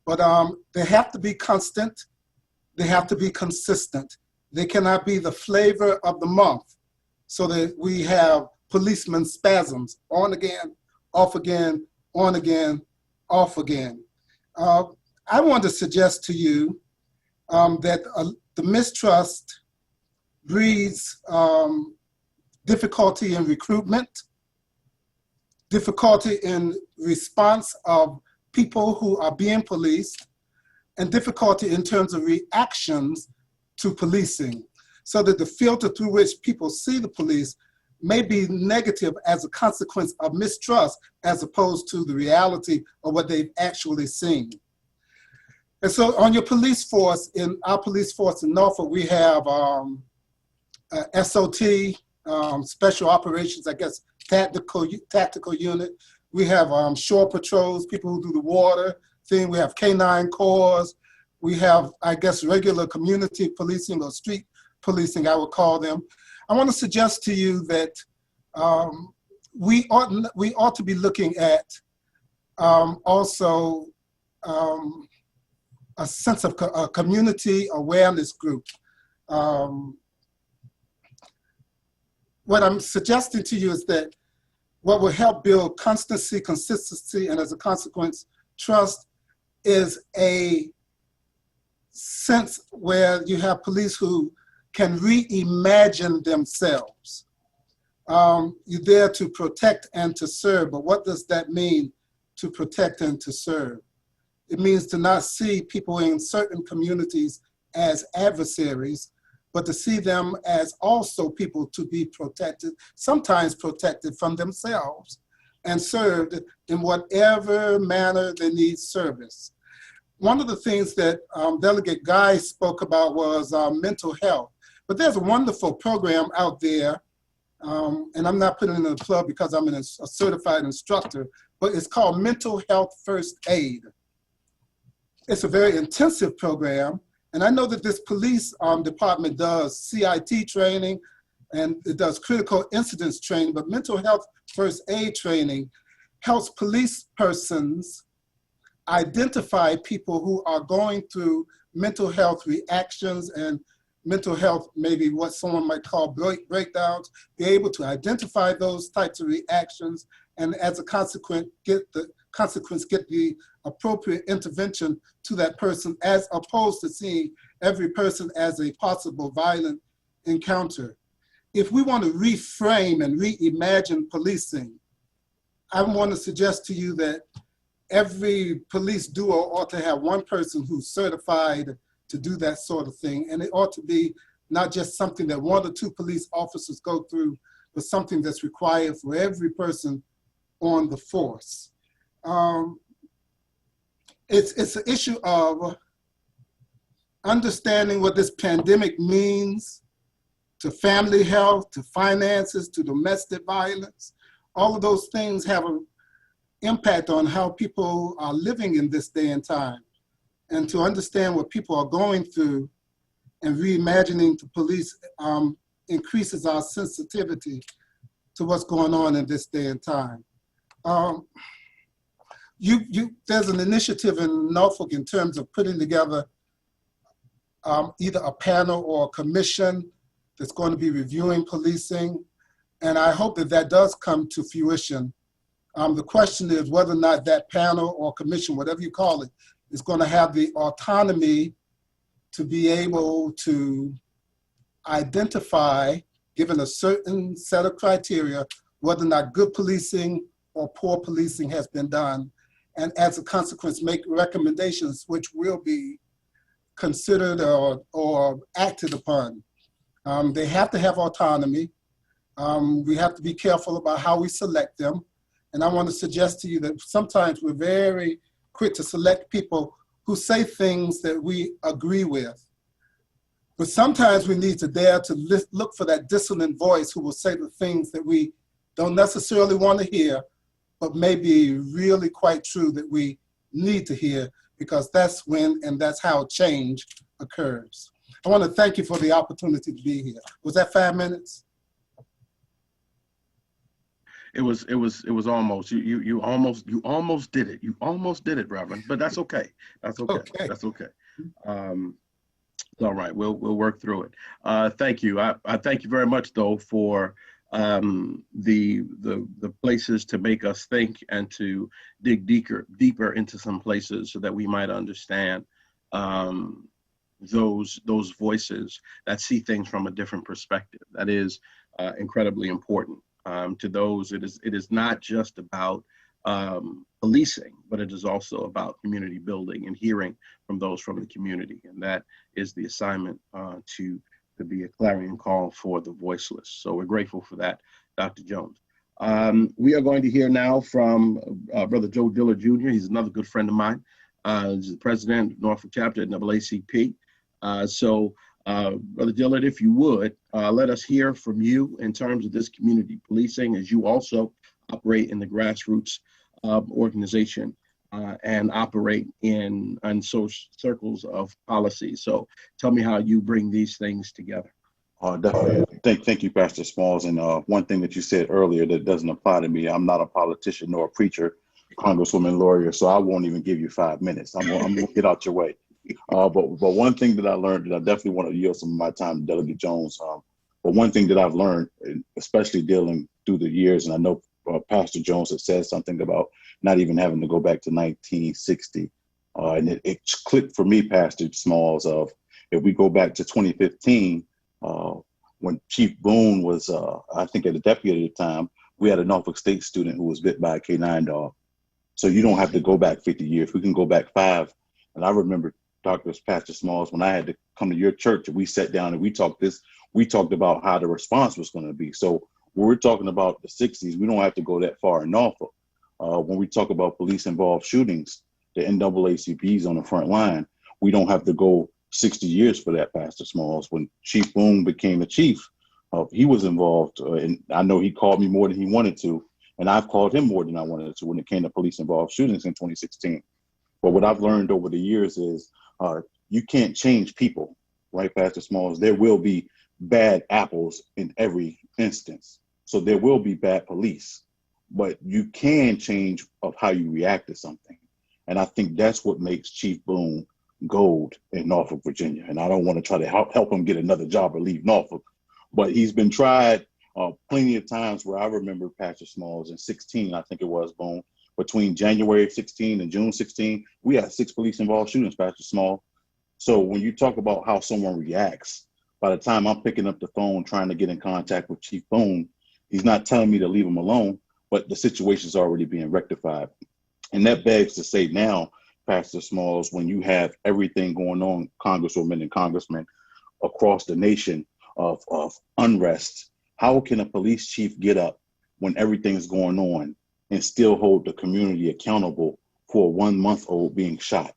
But they have to be constant. They have to be consistent. They cannot be the flavor of the month so that we have policeman spasms, on again, off again, on again, off again. I want to suggest to you that the mistrust breeds difficulty in recruitment, difficulty in response of people who are being policed, and difficulty in terms of reactions to policing, so that the filter through which people see the police may be negative as a consequence of mistrust as opposed to the reality of what they've actually seen. And so on your police force, in our police force in Norfolk, we have SOT, special operations, I guess, tactical unit. We have shore patrols, people who do the water thing. We have K9 corps. We have, I guess, regular community policing or street policing, I would call them. I want to suggest to you that we ought to be looking at also a sense of a community awareness group. What I'm suggesting to you is that what will help build consistency, and as a consequence, trust, is a sense where you have police who can reimagine themselves. You're there to protect and to serve, but what does that mean, to protect and to serve? It means to not see people in certain communities as adversaries, but to see them as also people to be protected, sometimes protected from themselves, and served in whatever manner they need service. One of the things that Delegate Guy spoke about was mental health. But there's a wonderful program out there, and I'm not putting it in a plug because I'm a certified instructor, but it's called Mental Health First Aid. It's a very intensive program, and I know that this police department does CIT training, and it does critical incidents training, but mental health first aid training helps police persons identify people who are going through mental health reactions and mental health, maybe what someone might call breakdowns, be able to identify those types of reactions, and as a consequence, get the appropriate intervention to that person, as opposed to seeing every person as a possible violent encounter. If we want to reframe and reimagine policing, I want to suggest to you that every police duo ought to have one person who's certified to do that sort of thing. And it ought to be not just something that one or two police officers go through, but something that's required for every person on the force. It's an issue of understanding what this pandemic means to family health, to finances, to domestic violence. All of those things have an impact on how people are living in this day and time. And to understand what people are going through and reimagining the police increases our sensitivity to what's going on in this day and time. There's an initiative in Norfolk in terms of putting together either a panel or a commission that's going to be reviewing policing. And I hope that that does come to fruition. The question is whether or not that panel or commission, whatever you call it, is going to have the autonomy to be able to identify, given a certain set of criteria, whether or not good policing or poor policing has been done, and as a consequence, make recommendations which will be considered or acted upon. They have to have autonomy. We have to be careful about how we select them. And I want to suggest to you that sometimes we're very quick to select people who say things that we agree with. But sometimes we need to dare to look for that dissonant voice who will say the things that we don't necessarily want to hear, but may be really quite true that we need to hear, because that's when and that's how change occurs. I want to thank you for the opportunity to be here. Was that 5 minutes? It was almost you almost did it. You almost did it, Reverend. But that's okay. That's okay. Okay. That's okay. It's all right. We'll work through it. Thank you. I thank you very much though for the places to make us think and to dig deeper into some places so that we might understand those voices that see things from a different perspective. That is incredibly important. To those, it is not just about policing, but it is also about community building and hearing from those from the community. And that is the assignment to be a clarion call for the voiceless. So we're grateful for that, Dr. Jones. We are going to hear now from Brother Joe Dillard Jr. He's another good friend of mine. He's the president of Norfolk Chapter at NAACP. Brother Dillard, if you would, let us hear from you in terms of this community policing, as you also operate in the grassroots organization and operate in social circles of policy. So tell me how you bring these things together. Definitely. Thank you, Pastor Smalls. And one thing that you said earlier that doesn't apply to me, I'm not a politician nor a preacher, Congresswoman Luria, so I won't even give you 5 minutes. I'm gonna get out your way. But one thing that I learned, that I definitely want to yield some of my time to Delegate Jones. But one thing that I've learned, especially dealing through the years, and I know Pastor Jones had said something about not even having to go back to 1960. And it clicked for me, Pastor Smalls, of if we go back to 2015, when Chief Boone was, I think, at a deputy at the time, we had a Norfolk State student who was bit by a K9 dog. So you don't have to go back 50 years. We can go back 5. And I remember, Pastor Smalls, when I had to come to your church and we sat down and we talked about how the response was going to be. So when we're talking about the 60s, we don't have to go that far in Norfolk. When we talk about police-involved shootings, the NAACP's on the front line, we don't have to go 60 years for that, Pastor Smalls. When Chief Boone became a chief, he was involved, and I know he called me more than he wanted to, and I've called him more than I wanted to when it came to police-involved shootings in 2016. But what I've learned over the years is you can't change people, right, Pastor Smalls? There will be bad apples in every instance. So there will be bad police, but you can change of how you react to something. And I think that's what makes Chief Boone gold in Norfolk, Virginia. And I don't want to try to help him get another job or leave Norfolk, but he's been tried plenty of times where I remember Pastor Smalls in 16, I think it was, Boone, between January 16 and June 16, we had 6 police-involved shootings, Pastor Small. So when you talk about how someone reacts, by the time I'm picking up the phone trying to get in contact with Chief Boone, he's not telling me to leave him alone, but the situation's already being rectified. And that begs to say now, Pastor Smalls, when you have everything going on, Congresswomen and Congressmen, across the nation of unrest, how can a police chief get up when everything's going on and still hold the community accountable for a 1-month-old being shot?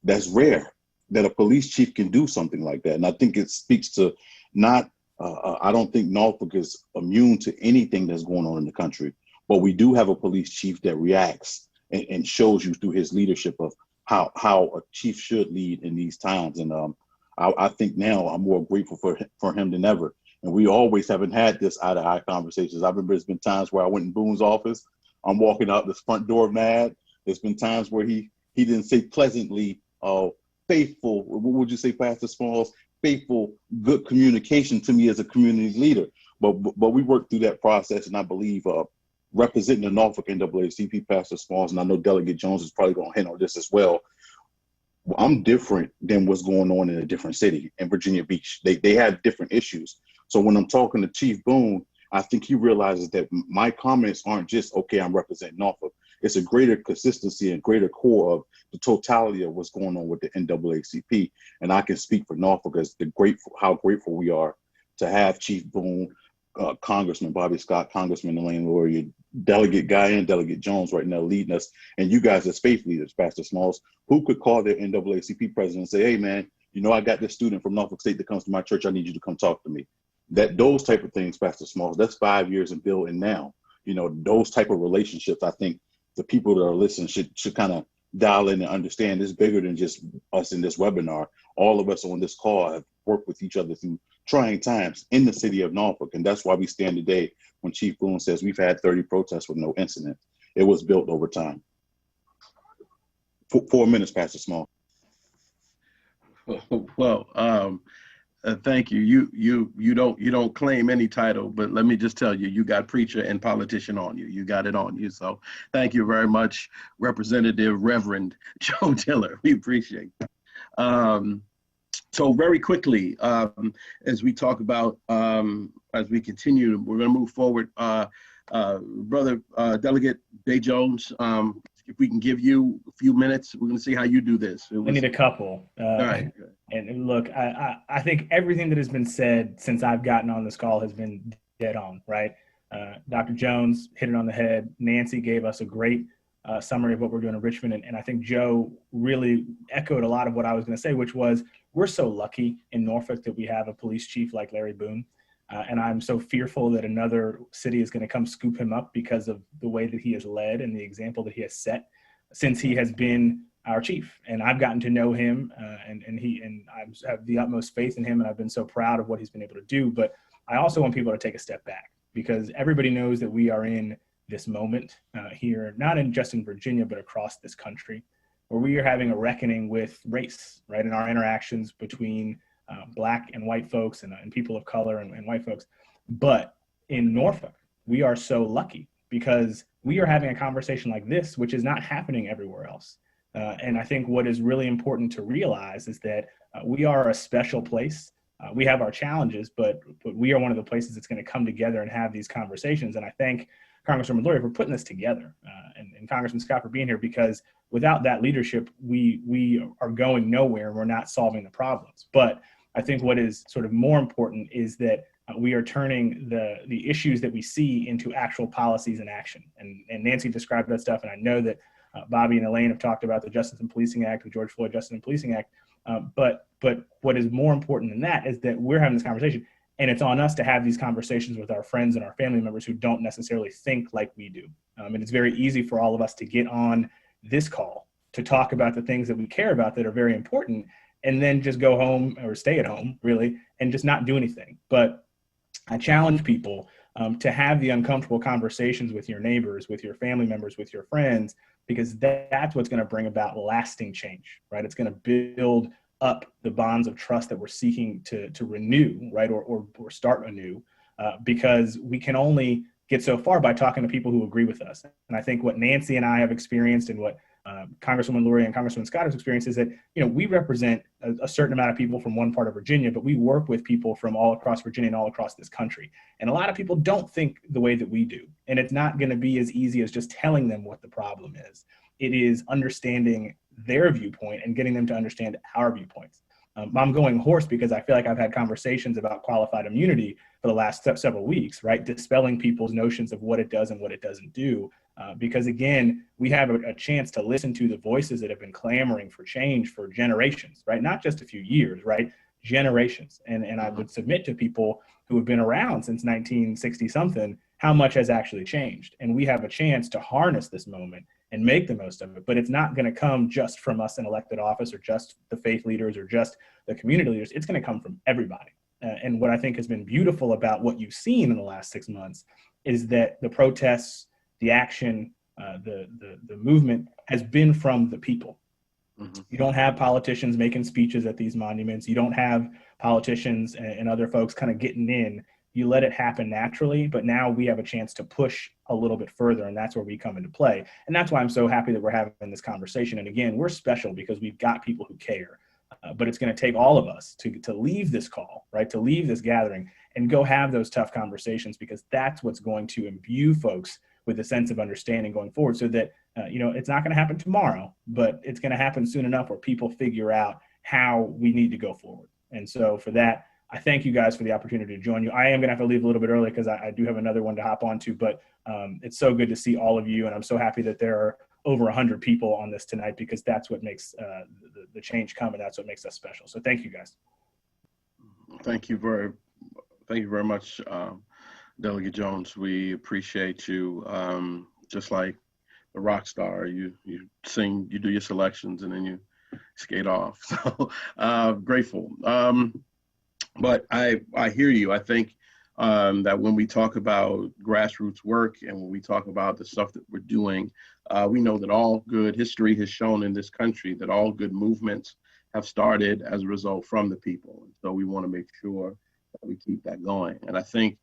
That's rare that a police chief can do something like that. And I think it speaks to not, I don't think Norfolk is immune to anything that's going on in the country, but we do have a police chief that reacts and shows you through his leadership of how a chief should lead in these times. And I think now I'm more grateful for him than ever. And we always haven't had this eye-to-eye conversations. I remember there's been times where I went in Boone's office, I'm walking out this front door mad. There's been times where he didn't say pleasantly, faithful, what would you say, Pastor Smalls? Faithful, good communication to me as a community leader. But we worked through that process, and I believe representing the Norfolk NAACP, Pastor Smalls, and I know Delegate Jones is probably going to hint on this as well. I'm different than what's going on in a different city in Virginia Beach. They have different issues. So when I'm talking to Chief Boone, I think he realizes that my comments aren't just, okay, I'm representing Norfolk. It's a greater consistency and greater core of the totality of what's going on with the NAACP. And I can speak for Norfolk as how grateful we are to have Chief Boone, Congressman Bobby Scott, Congressman Elaine Luria, Delegate Guy and Delegate Jones right now leading us. And you guys as faith leaders, Pastor Smalls, who could call their NAACP president and say, hey, man, you know, I got this student from Norfolk State that comes to my church. I need you to come talk to me. Those type of things, Pastor Smalls, that's 5 years in building now. You know, those type of relationships, I think the people that are listening should kind of dial in and understand it's bigger than just us in this webinar. All of us on this call have worked with each other through trying times in the city of Norfolk. And that's why we stand today when Chief Boone says we've had 30 protests with no incident. It was built over time. 4 minutes, Pastor Small. Well, thank you. You don't claim any title, but let me just tell you, you got preacher and politician on you. You got it on you. So thank you very much, Representative Reverend Joe Diller. We appreciate that. So very quickly, as we talk about, as we continue, we're going to move forward. Brother Delegate Day Jones, if we can give you a few minutes, we're going to see how you do this. I need a couple. All right. And look, I think everything that has been said since I've gotten on this call has been dead on, right? Dr. Jones hit it on the head. Nancy gave us a great summary of what we're doing in Richmond. And I think Joe really echoed a lot of what I was going to say, which was we're so lucky in Norfolk that we have a police chief like Larry Boone. And I'm so fearful that another city is going to come scoop him up because of the way that he has led and the example that he has set since he has been our chief. And I've gotten to know him and I have the utmost faith in him. And I've been so proud of what he's been able to do. But I also want people to take a step back because everybody knows that we are in this moment here, not just in Virginia, but across this country, where we are having a reckoning with race, right? In our interactions between Black and white folks and people of color and white folks. But in Norfolk, we are so lucky because we are having a conversation like this, which is not happening everywhere else. And I think what is really important to realize is that we are a special place. We have our challenges, but we are one of the places that's going to come together and have these conversations. And I thank Congresswoman Luria for putting this together and Congressman Scott for being here, because without that leadership, we are going nowhere and we're not solving the problems. But I think what is sort of more important is that we are turning the issues that we see into actual policies and action. And Nancy described that stuff. And I know that Bobby and Elaine have talked about the Justice and Policing Act, the George Floyd Justice and Policing Act. But what is more important than that is that we're having this conversation, and it's on us to have these conversations with our friends and our family members who don't necessarily think like we do. And it's very easy for all of us to get on this call to talk about the things that we care about that are very important, and then just go home or stay at home, really, and just not do anything. But I challenge people to have the uncomfortable conversations with your neighbors, with your family members, with your friends, because that's what's going to bring about lasting change, right? It's going to build up the bonds of trust that we're seeking to renew, right, or start anew, because we can only get so far by talking to people who agree with us. And I think what Nancy and I have experienced and what Congresswoman Luria and Congressman Scott has experienced is that, you know, we represent a certain amount of people from one part of Virginia, but we work with people from all across Virginia and all across this country. And a lot of people don't think the way that we do. And it's not going to be as easy as just telling them what the problem is. It is understanding their viewpoint and getting them to understand our viewpoints. I'm going hoarse because I feel like I've had conversations about qualified immunity for the last several weeks, right? Dispelling people's notions of what it does and what it doesn't do. Because again, we have a chance to listen to the voices that have been clamoring for change for generations, right? Not just a few years, right? Generations. And I would submit to people who have been around since 1960 something, how much has actually changed. And we have a chance to harness this moment and make the most of it. But it's not going to come just from us in elected office or just the faith leaders or just the community leaders. It's going to come from everybody. And what I think has been beautiful about what you've seen in the last 6 months is that the protests, the action, the movement has been from the people. Mm-hmm. You don't have politicians making speeches at these monuments. You don't have politicians and other folks kind of getting in. You let it happen naturally, but now we have a chance to push a little bit further, and that's where we come into play. And that's why I'm so happy that we're having this conversation. And again, we're special because we've got people who care. But it's going to take all of us to leave this call, right, to leave this gathering and go have those tough conversations, because that's what's going to imbue folks with a sense of understanding going forward, so that, it's not going to happen tomorrow, but it's going to happen soon enough where people figure out how we need to go forward. And so for that, I thank you guys for the opportunity to join you. I am going to have to leave a little bit early because I do have another one to hop onto, but it's so good to see all of you. And I'm so happy that there are over 100 people on this tonight, because that's what makes the change come, and that's what makes us special. So thank you guys. Thank you very much, Delegate Jones. We appreciate you. Just like the rock star, you sing, you do your selections, and then you skate off. So grateful. But I hear you. I think that when we talk about grassroots work and when we talk about the stuff that we're doing, we know that all good history has shown in this country that all good movements have started as a result from the people. And so we want to make sure that we keep that going. And I think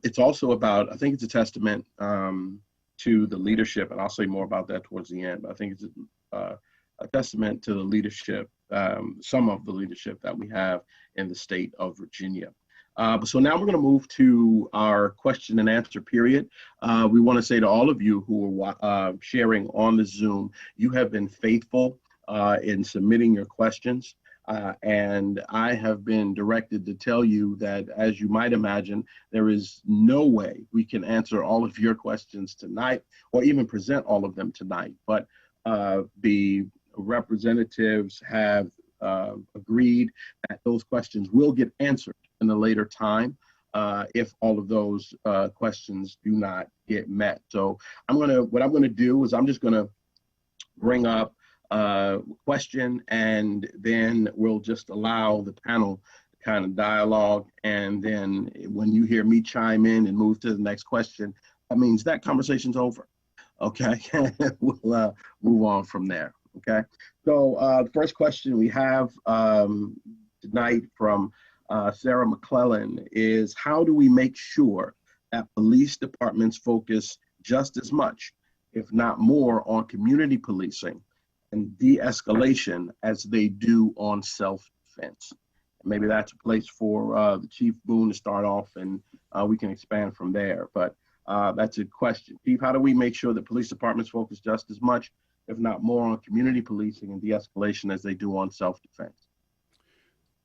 it's also about, I think it's a testament to the leadership, and I'll say more about that towards the end, but I think it's a testament to the leadership, some of the leadership that we have in the state of Virginia. So now we're going to move to our question and answer period. We want to say to all of you who are sharing on the Zoom, you have been faithful in submitting your questions. And I have been directed to tell you that, as you might imagine, there is no way we can answer all of your questions tonight or even present all of them tonight. But the representatives have agreed that those questions will get answered in a later time if all of those questions do not get met. So what I'm gonna do is I'm just gonna bring up a question, and then we'll just allow the panel to kind of dialogue. And then when you hear me chime in and move to the next question, that means that conversation's over. Okay, we'll move on from there. Okay, so the first question we have tonight from Sarah McClellan is, how do we make sure that police departments focus just as much, if not more, on community policing and de-escalation as they do on self-defense? Maybe that's a place for the Chief Boone to start off, and we can expand from there. But that's a question. Chief, how do we make sure that police departments focus just as much, if not more, on community policing and de-escalation as they do on self-defense?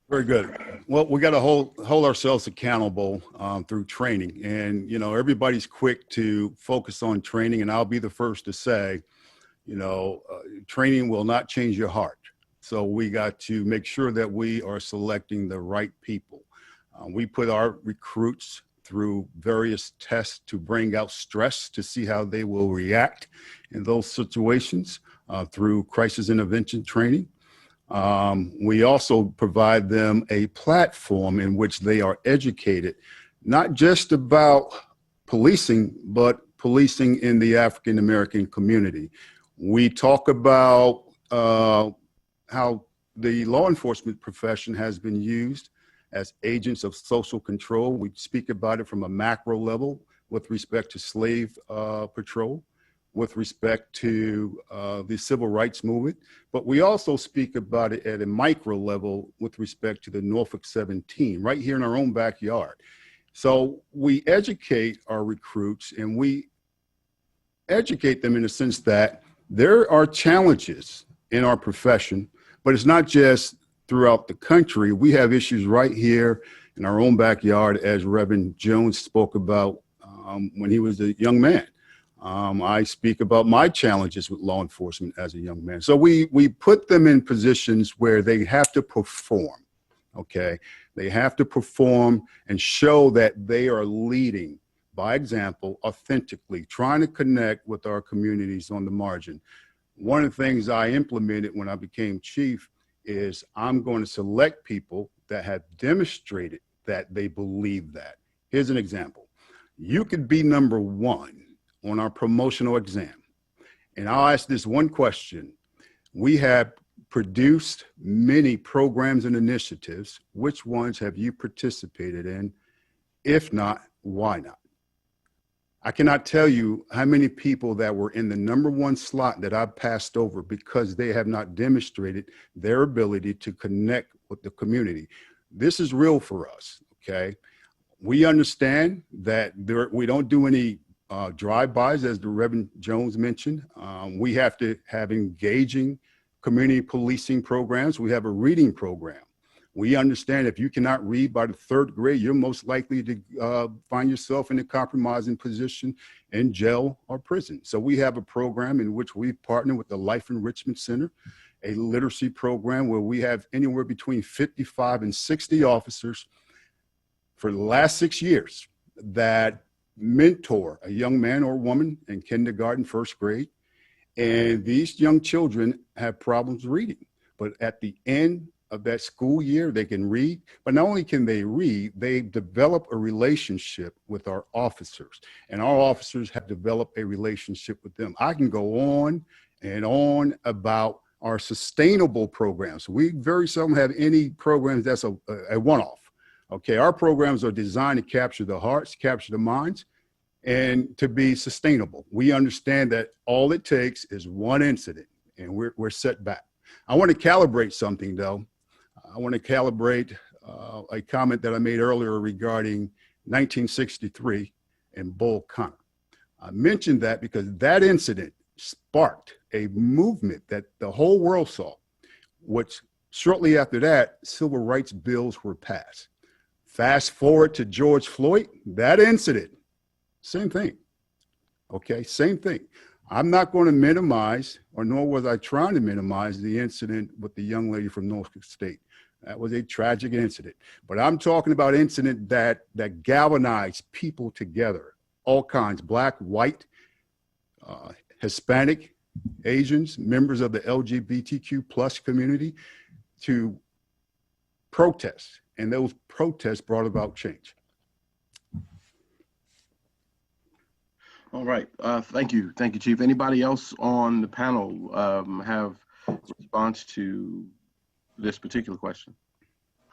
Very good. Well, we got to hold ourselves accountable through training. And, you know, everybody's quick to focus on training. And I'll be the first to say, you know, training will not change your heart. So we got to make sure that we are selecting the right people. We put our recruits through various tests to bring out stress to see how they will react in those situations through crisis intervention training. We also provide them a platform in which they are educated, not just about policing, but policing in the African American community. We talk about how the law enforcement profession has been used as agents of social control. We speak about it from a macro level with respect to slave patrol, with respect to the civil rights movement, but we also speak about it at a micro level with respect to the Norfolk 17, right here in our own backyard. So we educate our recruits, and we educate them in the sense that there are challenges in our profession, but it's not just throughout the country. We have issues right here in our own backyard, as Reverend Jones spoke about when he was a young man. I speak about my challenges with law enforcement as a young man. So we put them in positions where they have to perform, okay? They have to perform and show that they are leading by example, authentically, trying to connect with our communities on the margin. One of the things I implemented when I became chief is I'm going to select people that have demonstrated that they believe that. Here's an example. You could be number one on our promotional exam. And I'll ask this one question. We have produced many programs and initiatives. Which ones have you participated in? If not, why not? I cannot tell you how many people that were in the number one slot that I passed over because they have not demonstrated their ability to connect with the community. This is real for us, okay? We understand that we don't do any drive-bys, as the Reverend Jones mentioned. We have to have engaging community policing programs. We have a reading program. We understand if you cannot read by the 3rd grade, you're most likely to find yourself in a compromising position in jail or prison. So we have a program in which we partner with the Life Enrichment Center, a literacy program where we have anywhere between 55 and 60 officers for the last 6 years that mentor a young man or woman in kindergarten, 1st grade. And these young children have problems reading. But at the end of that school year. They can read, but not only can they read, they develop a relationship with our officers, and our officers have developed a relationship with them. I can go on and on about our sustainable programs. We very seldom have any programs that's a one-off. Okay, our programs are designed to capture the hearts, capture the minds, and to be sustainable. We understand that all it takes is one incident, and we're set back. I want to calibrate something, though. I want to calibrate a comment that I made earlier regarding 1963 and Bull Connor. I mentioned that because that incident sparked a movement that the whole world saw, which shortly after that, civil rights bills were passed. Fast forward to George Floyd, that incident, same thing. Okay, same thing. I'm not going to minimize, or nor was I trying to minimize, the incident with the young lady from Norfolk State. That was a tragic incident. But I'm talking about incident that galvanized people together, all kinds, Black, white, Hispanic, Asians, members of the LGBTQ plus community, to protest. And those protests brought about change. All right. Thank you. Thank you, Chief. Anybody else on the panel have a response to this particular question?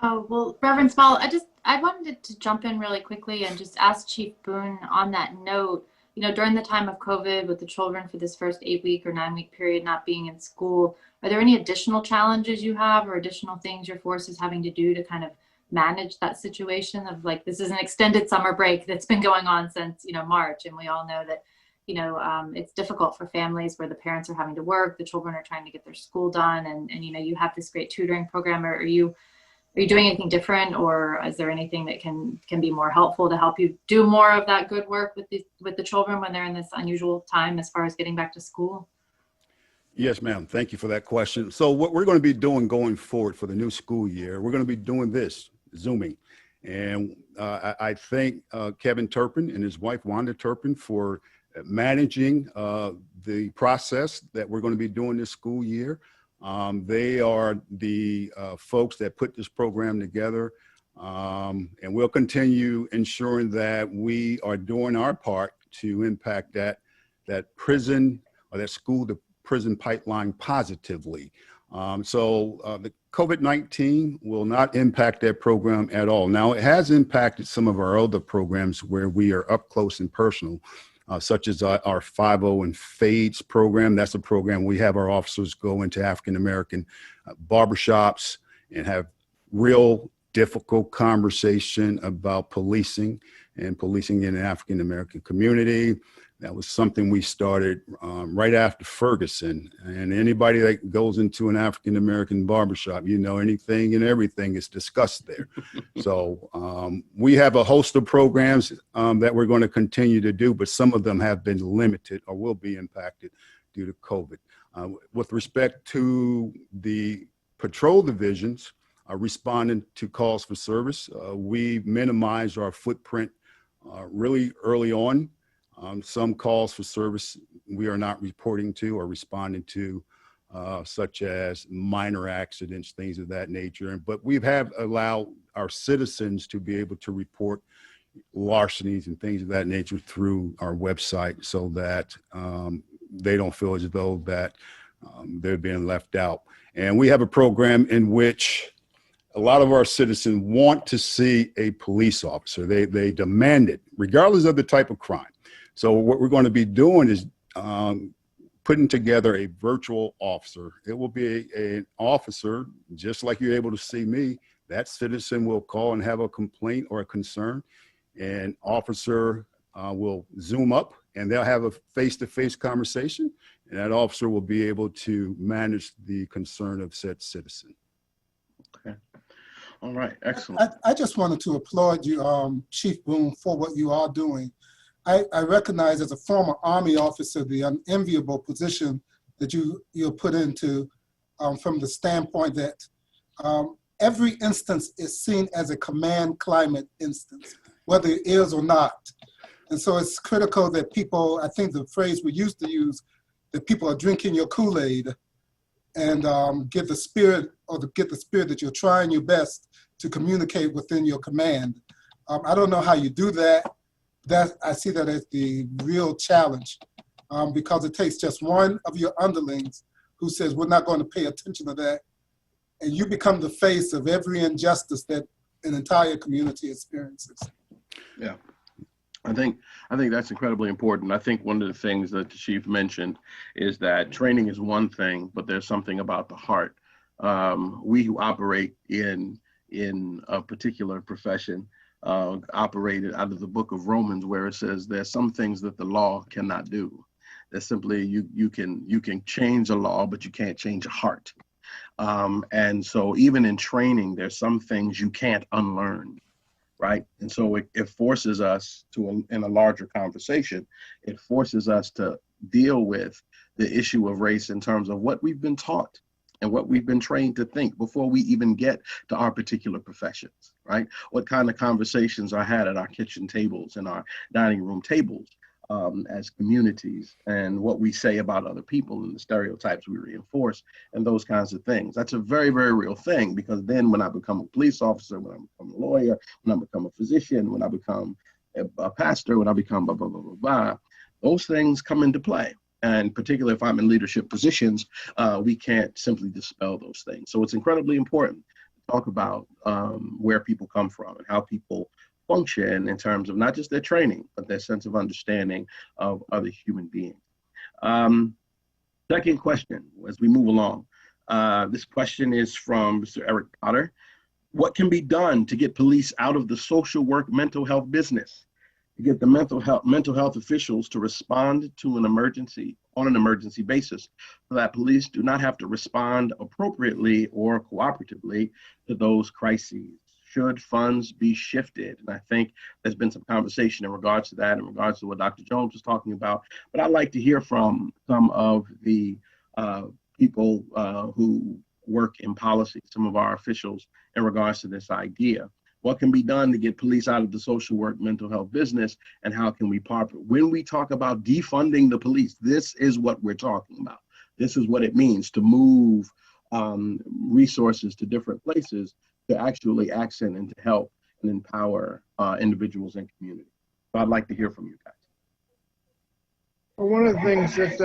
Oh, well, Reverend Small, I wanted to jump in really quickly and just ask Chief Boone on that note, you know, during the time of COVID with the children for this first 8-week or 9-week period not being in school, are there any additional challenges you have or additional things your force is having to do to kind of manage that situation of, like, this is an extended summer break that's been going on since, you know, March, and we all know that, you know, it's difficult for families where the parents are having to work, the children are trying to get their school done, and you know, you have this great tutoring program. Are you doing anything different, or is there anything that can be more helpful to help you do more of that good work with the children when they're in this unusual time as far as getting back to school? Yes, ma'am. Thank you for that question. So what we're going to be doing going forward for the new school year, we're going to be doing this, Zooming. And I thank Kevin Turpin and his wife, Wanda Turpin, for managing the process that we're going to be doing this school year. They are the folks that put this program together, and we'll continue ensuring that we are doing our part to impact that prison or that school to prison pipeline positively. So the COVID-19 will not impact that program at all. Now, it has impacted some of our other programs where we are up close and personal, such as our 50 and Fades program. That's a program we have our officers go into African-American barbershops and have real difficult conversation about policing and policing in the African-American community. That was something we started right after Ferguson. And anybody that goes into an African-American barbershop, you know, anything and everything is discussed there. So we have a host of programs that we're going to continue to do, but some of them have been limited or will be impacted due to COVID. With respect to the patrol divisions responding to calls for service, we minimized our footprint really early on. Some calls for service we are not reporting to or responding to, such as minor accidents, things of that nature. But we have allowed our citizens to be able to report larcenies and things of that nature through our website, so that they don't feel as though that they're being left out. And we have a program in which a lot of our citizens want to see a police officer. They demand it, regardless of the type of crime. So what we're going to be doing is putting together a virtual officer. It will be an officer, just like you're able to see me. That citizen will call and have a complaint or a concern. An officer will Zoom up, and they'll have a face-to-face conversation, and that officer will be able to manage the concern of said citizen. Okay. All right. Excellent. I just wanted to applaud you, Chief Boone, for what you are doing. I recognize as a former Army officer the unenviable position that you're put into from the standpoint that every instance is seen as a command climate instance, whether it is or not. And so it's critical that people, I think the phrase we used to use, that people are drinking your Kool-Aid and get the spirit that you're trying your best to communicate within your command. I don't know how you do that. I see that as the real challenge, because it takes just one of your underlings who says, we're not going to pay attention to that. And you become the face of every injustice that an entire community experiences. Yeah. I think that's incredibly important. I think one of the things that the chief mentioned is that training is one thing, but there's something about the heart. We who operate in a particular profession operated out of the book of Romans, where it says there's some things that the law cannot do. That simply you can change a law, but you can't change a heart. And so even in training, there's some things you can't unlearn. Right. And so it forces us to, in a larger conversation, it forces us to deal with the issue of race in terms of what we've been taught and what we've been trained to think before we even get to our particular professions. Right. What kind of conversations are had at our kitchen tables and our dining room tables as communities, and what we say about other people and the stereotypes we reinforce and those kinds of things. That's a very, very real thing, because then when I become a police officer, when I become a lawyer, when I become a physician, when I become a pastor, when I become blah, blah, blah, blah, blah, those things come into play. And particularly if I'm in leadership positions, we can't simply dispel those things. So it's incredibly important to talk about where people come from and how people function in terms of not just their training, but their sense of understanding of other human beings. Second question, as we move along. This question is from Mr. Eric Potter. What can be done to get police out of the social work mental health business, to get the mental health officials to respond to an emergency on an emergency basis, so that police do not have to respond appropriately or cooperatively to those crises? Should funds be shifted? And I think there's been some conversation in regards to that, in regards to what Dr. Jones was talking about. But I'd like to hear from some of the people who work in policy, some of our officials, in regards to this idea. What can be done to get police out of the social work mental health business, and how can we when we talk about defunding the police, this is what we're talking about. This is what it means to move resources to different places to actually accent and to help and empower individuals and communities. So I'd like to hear from you guys. Well, one of the things that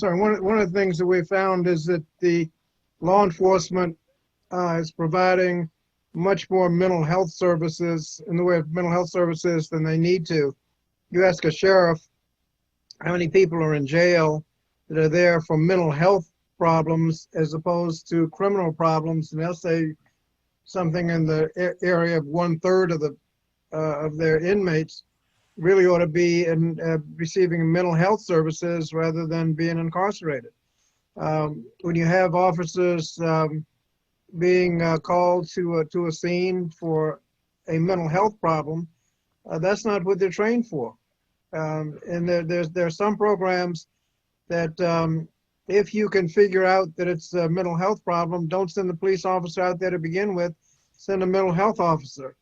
one of the things that we found is that the law enforcement is providing much more mental health services in the way of mental health services than they need to. You ask a sheriff how many people are in jail that are there for mental health problems as opposed to criminal problems, and they'll say something in the area of 1/3 of their inmates really ought to be receiving mental health services rather than being incarcerated. When you have officers being called to a scene for a mental health problem, that's not what they're trained for. And there are some programs that if you can figure out that it's a mental health problem, don't send the police officer out there to begin with, send a mental health officer.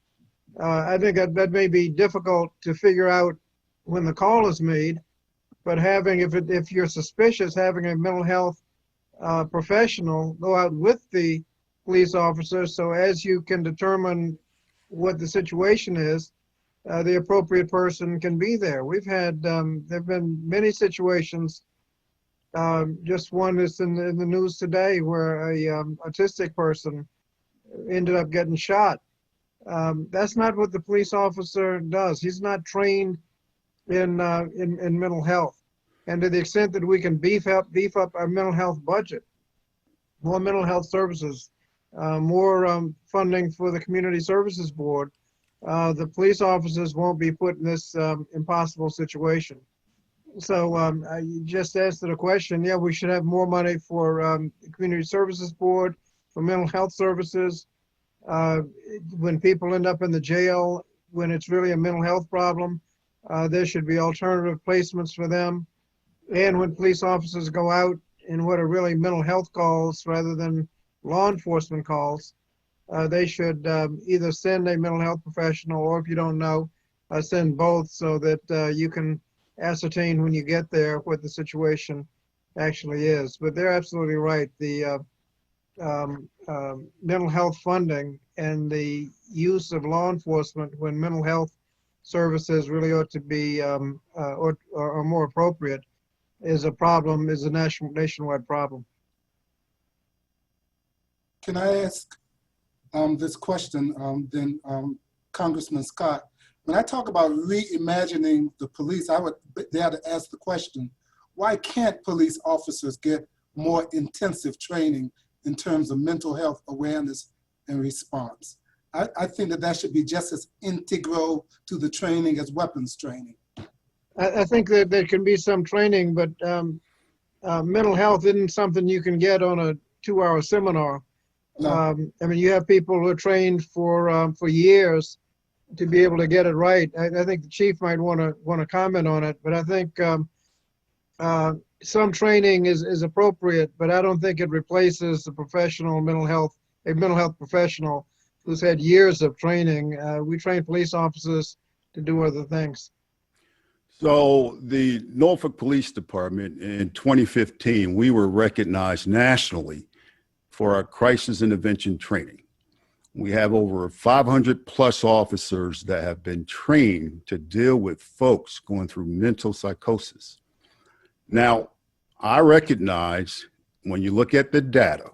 I think that may be difficult to figure out when the call is made, but if you're suspicious, having a mental health professional go out with the police officer, so as you can determine what the situation is, the appropriate person can be there. We've had, there've been many situations. Just one is in the news today where a autistic person ended up getting shot. That's not what the police officer does. He's not trained in mental health. And to the extent that we can beef up our mental health budget, more mental health services, more funding for the Community Services Board, the police officers won't be put in this impossible situation. So I just answered a question. Yeah, we should have more money for the Community Services Board, for mental health services. When people end up in the jail, when it's really a mental health problem, there should be alternative placements for them. And when police officers go out in what are really mental health calls rather than law enforcement calls, they should either send a mental health professional, or if you don't know, send both, so that you can ascertain when you get there what the situation actually is. But they're absolutely right. The mental health funding and the use of law enforcement when mental health services really ought to be or more appropriate is a problem, is a nationwide problem. Can I ask this question, then Congressman Scott? When I talk about reimagining the police, I would dare to ask the question, why can't police officers get more intensive training in terms of mental health awareness and response? I think that that should be just as integral to the training as weapons training. I think that there can be some training, but mental health isn't something you can get on a 2-hour seminar. No. I mean, you have people who are trained for years to be able to get it right. I think the chief might want to comment on it, but I think some training is appropriate, but I don't think it replaces the professional mental health, a mental health professional who's had years of training. We train police officers to do other things. So the Norfolk Police Department in 2015, we were recognized nationally for our crisis intervention training. We have over 500 plus officers that have been trained to deal with folks going through mental psychosis. Now, I recognize when you look at the data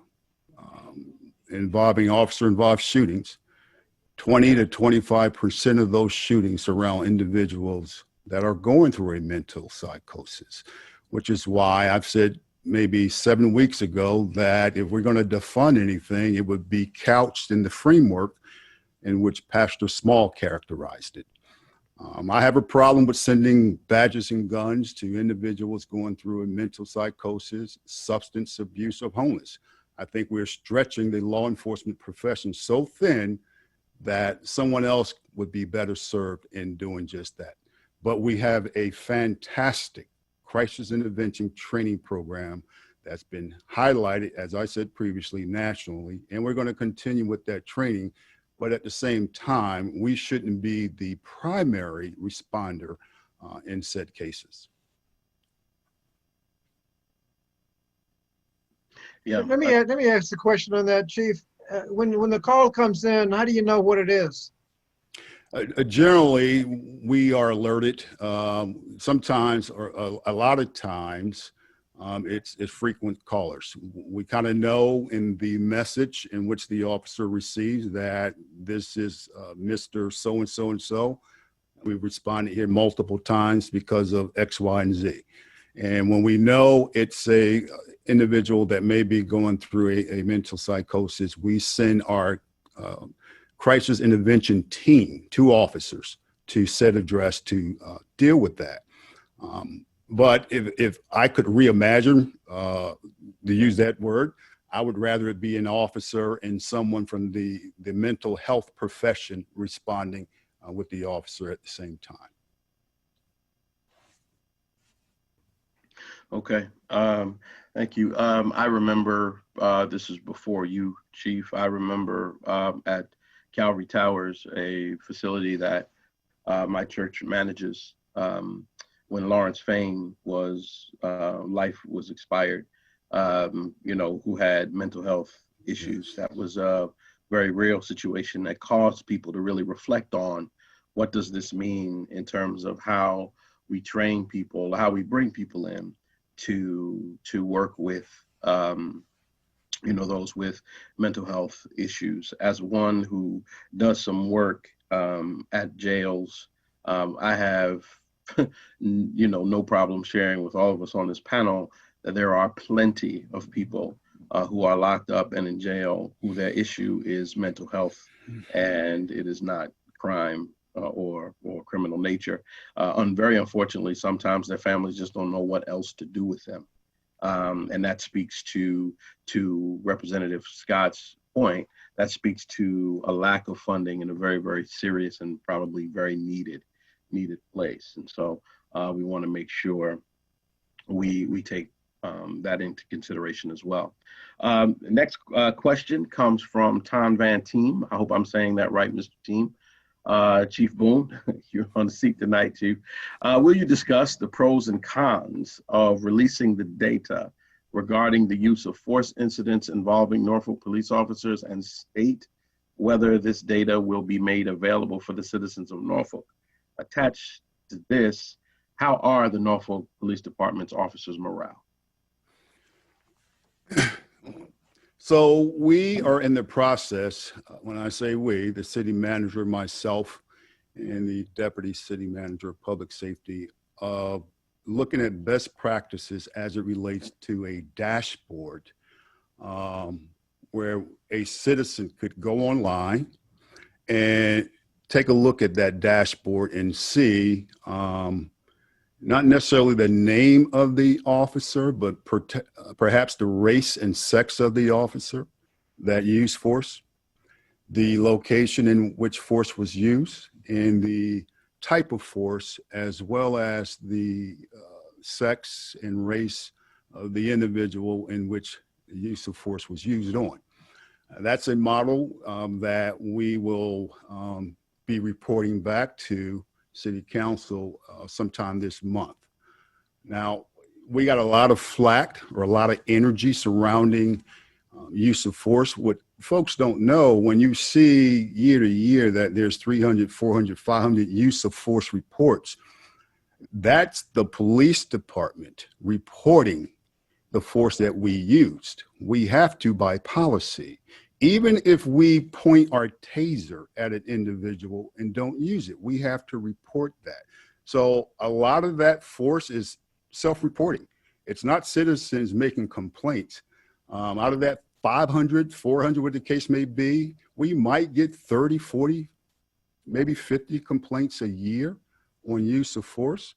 involving officer-involved shootings, 20 to 25% of those shootings surround individuals that are going through a mental psychosis, which is why I've said maybe 7 weeks ago that if we're going to defund anything, it would be couched in the framework in which Pastor Small characterized it. I have a problem with sending badges and guns to individuals going through a mental psychosis, substance abuse, or homeless. I think we're stretching the law enforcement profession so thin that someone else would be better served in doing just that. But we have a fantastic crisis intervention training program that's been highlighted, as I said previously, nationally, and we're going to continue with that training. But at the same time, we shouldn't be the primary responder in said cases. Yeah. Let me ask the question on that, Chief. When the call comes in, how do you know what it is? Generally, we are alerted. Sometimes, or a lot of times, it's frequent callers. We kind of know in the message in which the officer receives that this is Mr. So-and-so and so. We've responded here multiple times because of X, Y, and Z. And when we know it's a individual that may be going through a mental psychosis, we send our crisis intervention team, 2 officers, to set address to deal with that. But if I could reimagine, to use that word, I would rather it be an officer and someone from the mental health profession responding with the officer at the same time. Okay, thank you. I remember, this is before you, Chief, I remember at Calvary Towers, a facility that my church manages, when Lawrence Fain was, life was expired, who had mental health issues. That was a very real situation that caused people to really reflect on what does this mean in terms of how we train people, how we bring people in to work with, those with mental health issues. As one who does some work at jails, I have, no problem sharing with all of us on this panel that there are plenty of people who are locked up and in jail who their issue is mental health, and it is not crime or criminal nature. Very unfortunately, sometimes their families just don't know what else to do with them. And that speaks to Representative Scott's point. That speaks to a lack of funding in a very, very serious and probably very needed place. And so we want to make sure we take that into consideration as well. Next question comes from Ton Van Team. I hope I'm saying that right, Mr. Team. Chief Boone, you're on the seat tonight, Chief. Will you discuss the pros and cons of releasing the data regarding the use of force incidents involving Norfolk police officers, and state whether this data will be made available for the citizens of Norfolk? Attached to this, how are the Norfolk Police Department's officers' morale? So we are in the process, when I say we, the city manager, myself, and the deputy city manager of public safety, of looking at best practices as it relates to a dashboard where a citizen could go online and take a look at that dashboard and see not necessarily the name of the officer, but perhaps the race and sex of the officer that used force, the location in which force was used, and the type of force, as well as the sex and race of the individual in which the use of force was used on. That's a model that we will be reporting back to City Council sometime this month. Now, we got a lot of flack or a lot of energy surrounding use of force. What folks don't know, when you see year to year that there's 300, 400, 500 use of force reports, that's the police department reporting the force that we used. We have to, by policy, even if we point our taser at an individual and don't use it, we have to report that. So a lot of that force is self-reporting. It's not citizens making complaints. Out of that 500, 400, what the case may be, we might get 30, 40, maybe 50 complaints a year on use of force.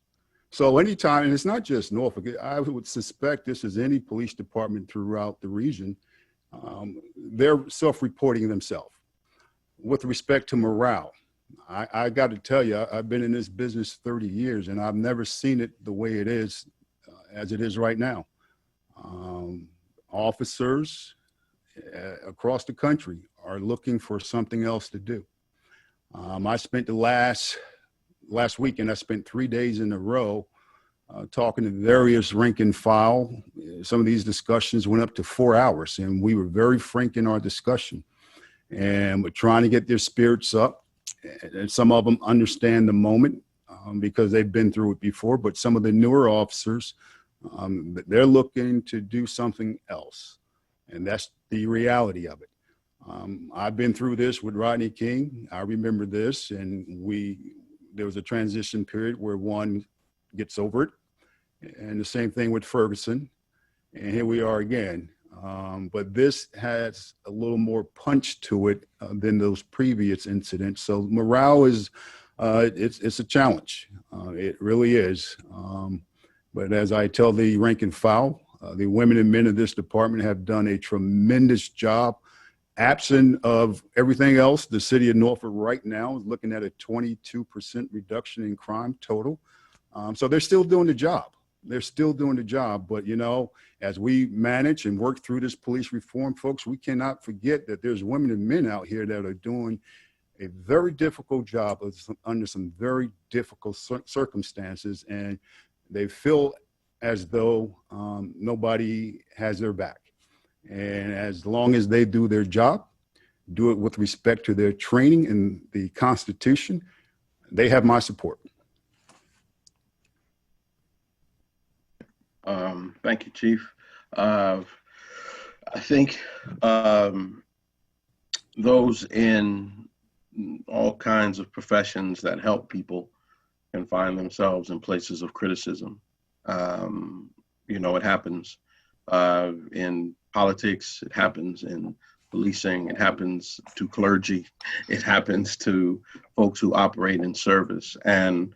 So anytime, and it's not just Norfolk, I would suspect this is any police department throughout the region, they're self-reporting themselves. With respect to morale, I got to tell you, I've been in this business 30 years and I've never seen it the way it is as it is right now. Officers across the country are looking for something else to do. I spent the last weekend, I spent 3 days in a row talking to various rank and file. Some of these discussions went up to 4 hours, and we were very frank in our discussion. And we're trying to get their spirits up. And some of them understand the moment because they've been through it before. But some of the newer officers, they're looking to do something else. And that's the reality of it. I've been through this with Rodney King. I remember this, and there was a transition period where one gets over it. And the same thing with Ferguson. And here we are again. But this has a little more punch to it than those previous incidents. So morale is, it's a challenge. It really is. But as I tell the rank and file, the women and men of this department have done a tremendous job. Absent of everything else, the city of Norfolk right now is looking at a 22% reduction in crime total. So they're still doing the job. They're still doing the job. But, you know, as we manage and work through this police reform, folks, we cannot forget that there's women and men out here that are doing a very difficult job under some very difficult circumstances. And they feel as though nobody has their back. And as long as they do their job, do it with respect to their training and the Constitution, they have my support. Thank you, Chief. I think those in all kinds of professions that help people can find themselves in places of criticism. You know, it happens in politics, it happens in policing, it happens to clergy, it happens to folks who operate in service. And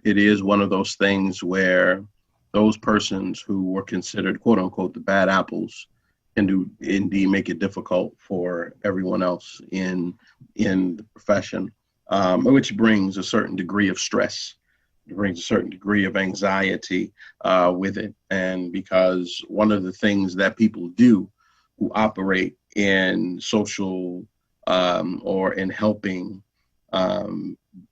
it is one of those things where those persons who were considered, quote unquote, the bad apples can do indeed make it difficult for everyone else in the profession, which brings a certain degree of stress. It brings a certain degree of anxiety with it. And because one of the things that people do who operate in social or in helping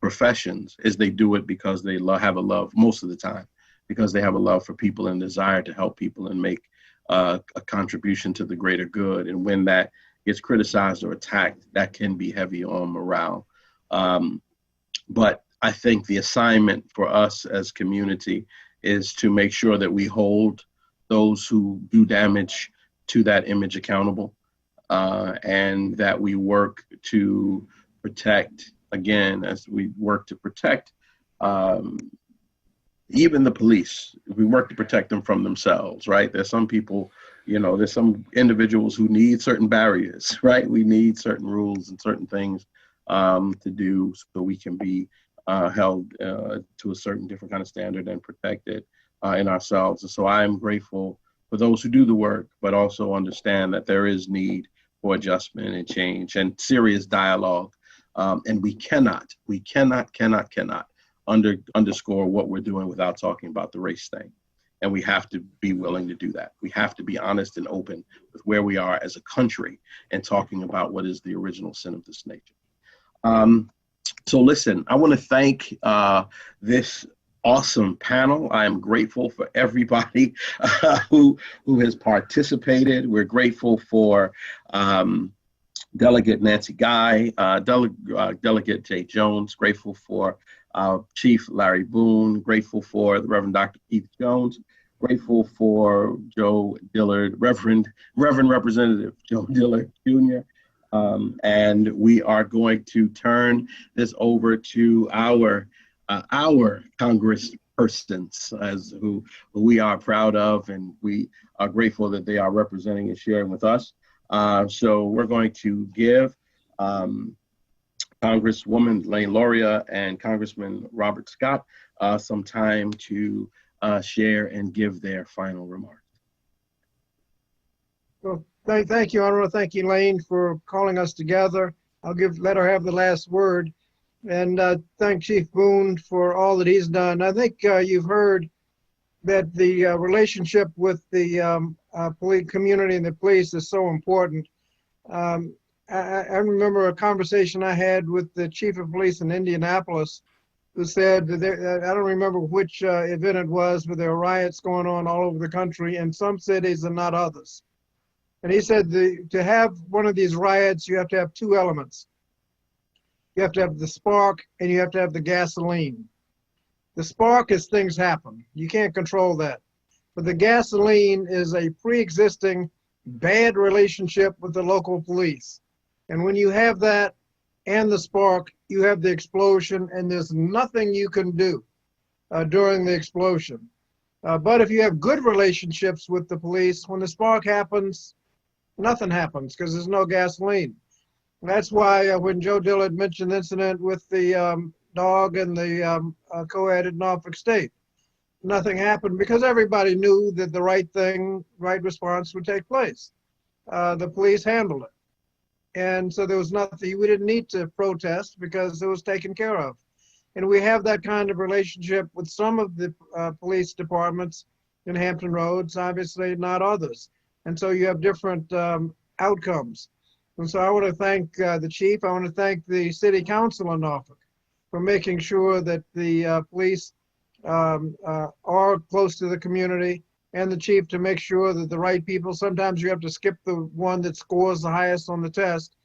professions is they do it because they have a love, most of the time, because they have a love for people and desire to help people and make a contribution to the greater good. And when that gets criticized or attacked, that can be heavy on morale. But I think the assignment for us as community is to make sure that we hold those who do damage to that image accountable, and that we work to protect, again, as we work to protect even the police. We work to protect them from themselves, right? There's some people, there's some individuals who need certain barriers, right? We need certain rules and certain things to do so we can be held to a certain different kind of standard and protected in ourselves. And so I am grateful for those who do the work, but also understand that there is need for adjustment and change and serious dialogue. And we cannot underscore what we're doing without talking about the race thing. And we have to be willing to do that. We have to be honest and open with where we are as a country and talking about what is the original sin of this nature. So listen, I want to thank this awesome panel. I am grateful for everybody who has participated. We're grateful for Delegate Nancy Guy, Delegate Jay Jones, grateful for Chief Larry Boone, grateful for the Reverend Dr. Keith Jones, grateful for Joe Dillard, Reverend Representative Joe Dillard Jr. And we are going to turn this over to our congresspersons, as who we are proud of, and we are grateful that they are representing and sharing with us. So we're going to give Congresswoman Luria and Congressman Robert Scott some time to share and give their final remarks. Well, thank you. I want to thank Elaine for calling us together. Let her have the last word. And thank Chief Boone for all that he's done. I think you've heard that the relationship with the police community and the police is so important. I remember a conversation I had with the chief of police in Indianapolis, who said that I don't remember which event it was, but there are riots going on all over the country in some cities and not others. And he said to have one of these riots, you have to have two elements. You have to have the spark and you have to have the gasoline. The spark is things happen. You can't control that. But the gasoline is a pre-existing bad relationship with the local police. And when you have that and the spark, you have the explosion, and there's nothing you can do during the explosion. But if you have good relationships with the police, when the spark happens, nothing happens because there's no gasoline. That's why when Joe Dillard mentioned the incident with the dog and the co-ed at Norfolk State, nothing happened because everybody knew that the right response would take place. The police handled it. And so there was nothing, we didn't need to protest because it was taken care of. And we have that kind of relationship with some of the police departments in Hampton Roads, obviously not others. And so you have different outcomes. And so I want to thank the chief. I want to thank the city council in Norfolk for making sure that the police are close to the community, and the chief to make sure that the right people, sometimes you have to skip the one that scores the highest on the test,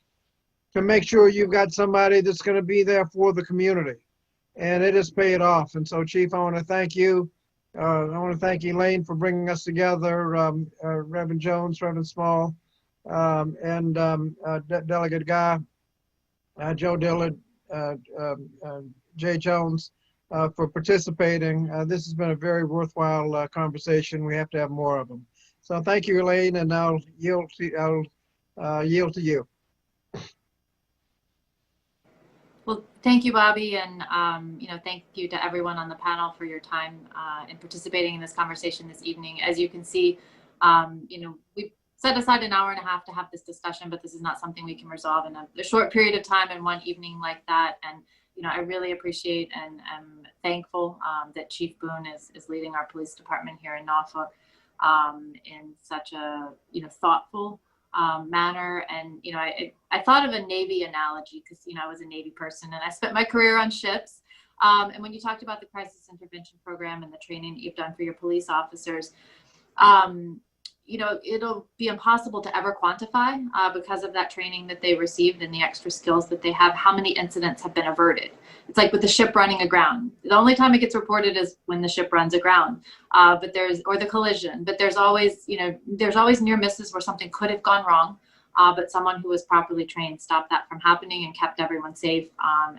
to make sure you've got somebody that's going to be there for the community. And it has paid off. And so, Chief, I want to thank you. I want to thank Elaine for bringing us together, Reverend Jones, Reverend Small, and Delegate Guy, Joe Dillard, Jay Jones, for participating. This has been a very worthwhile conversation. We have to have more of them. So thank you, Elaine, and I'll yield to you. Well, thank you, Bobby, and thank you to everyone on the panel for your time in participating in this conversation this evening. As you can see, we've set aside an hour and a half to have this discussion, but this is not something we can resolve in a short period of time in one evening like that. And I really appreciate and am thankful that Chief Boone is leading our police department here in Norfolk in such a thoughtful manner. And, I thought of a Navy analogy because, I was a Navy person and I spent my career on ships. And when you talked about the crisis intervention program and the training that you've done for your police officers, it'll be impossible to ever quantify because of that training that they received and the extra skills that they have, how many incidents have been averted. It's like with the ship running aground. The only time it gets reported is when the ship runs aground, or the collision, but there's always near misses where something could have gone wrong, but someone who was properly trained stopped that from happening and kept everyone safe,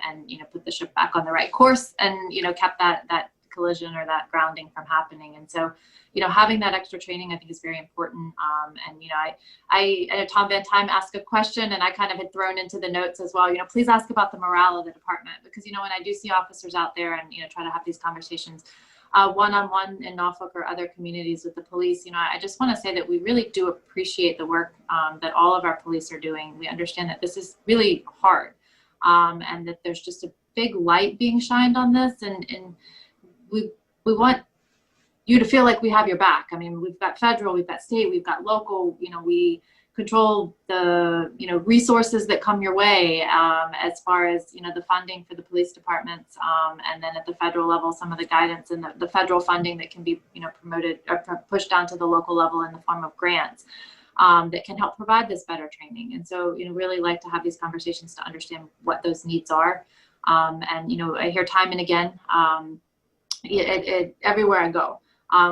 and, put the ship back on the right course and, kept that collision or that grounding from happening. And so, having that extra training, I think, is very important. And, I know Tom Van Time asked a question and I kind of had thrown into the notes as well, please ask about the morale of the department, because, when I do see officers out there and, try to have these conversations one-on-one in Norfolk or other communities with the police, I just want to say that we really do appreciate the work that all of our police are doing. We understand that this is really hard, and that there's just a big light being shined on this, and we want you to feel like we have your back. I mean, we've got federal, we've got state, we've got local, we control the, resources that come your way, as far as, the funding for the police departments. And then at the federal level, some of the guidance and the federal funding that can be, promoted or pushed down to the local level in the form of grants, that can help provide this better training. And so, really like to have these conversations to understand what those needs are. And, I hear time and again, everywhere I go,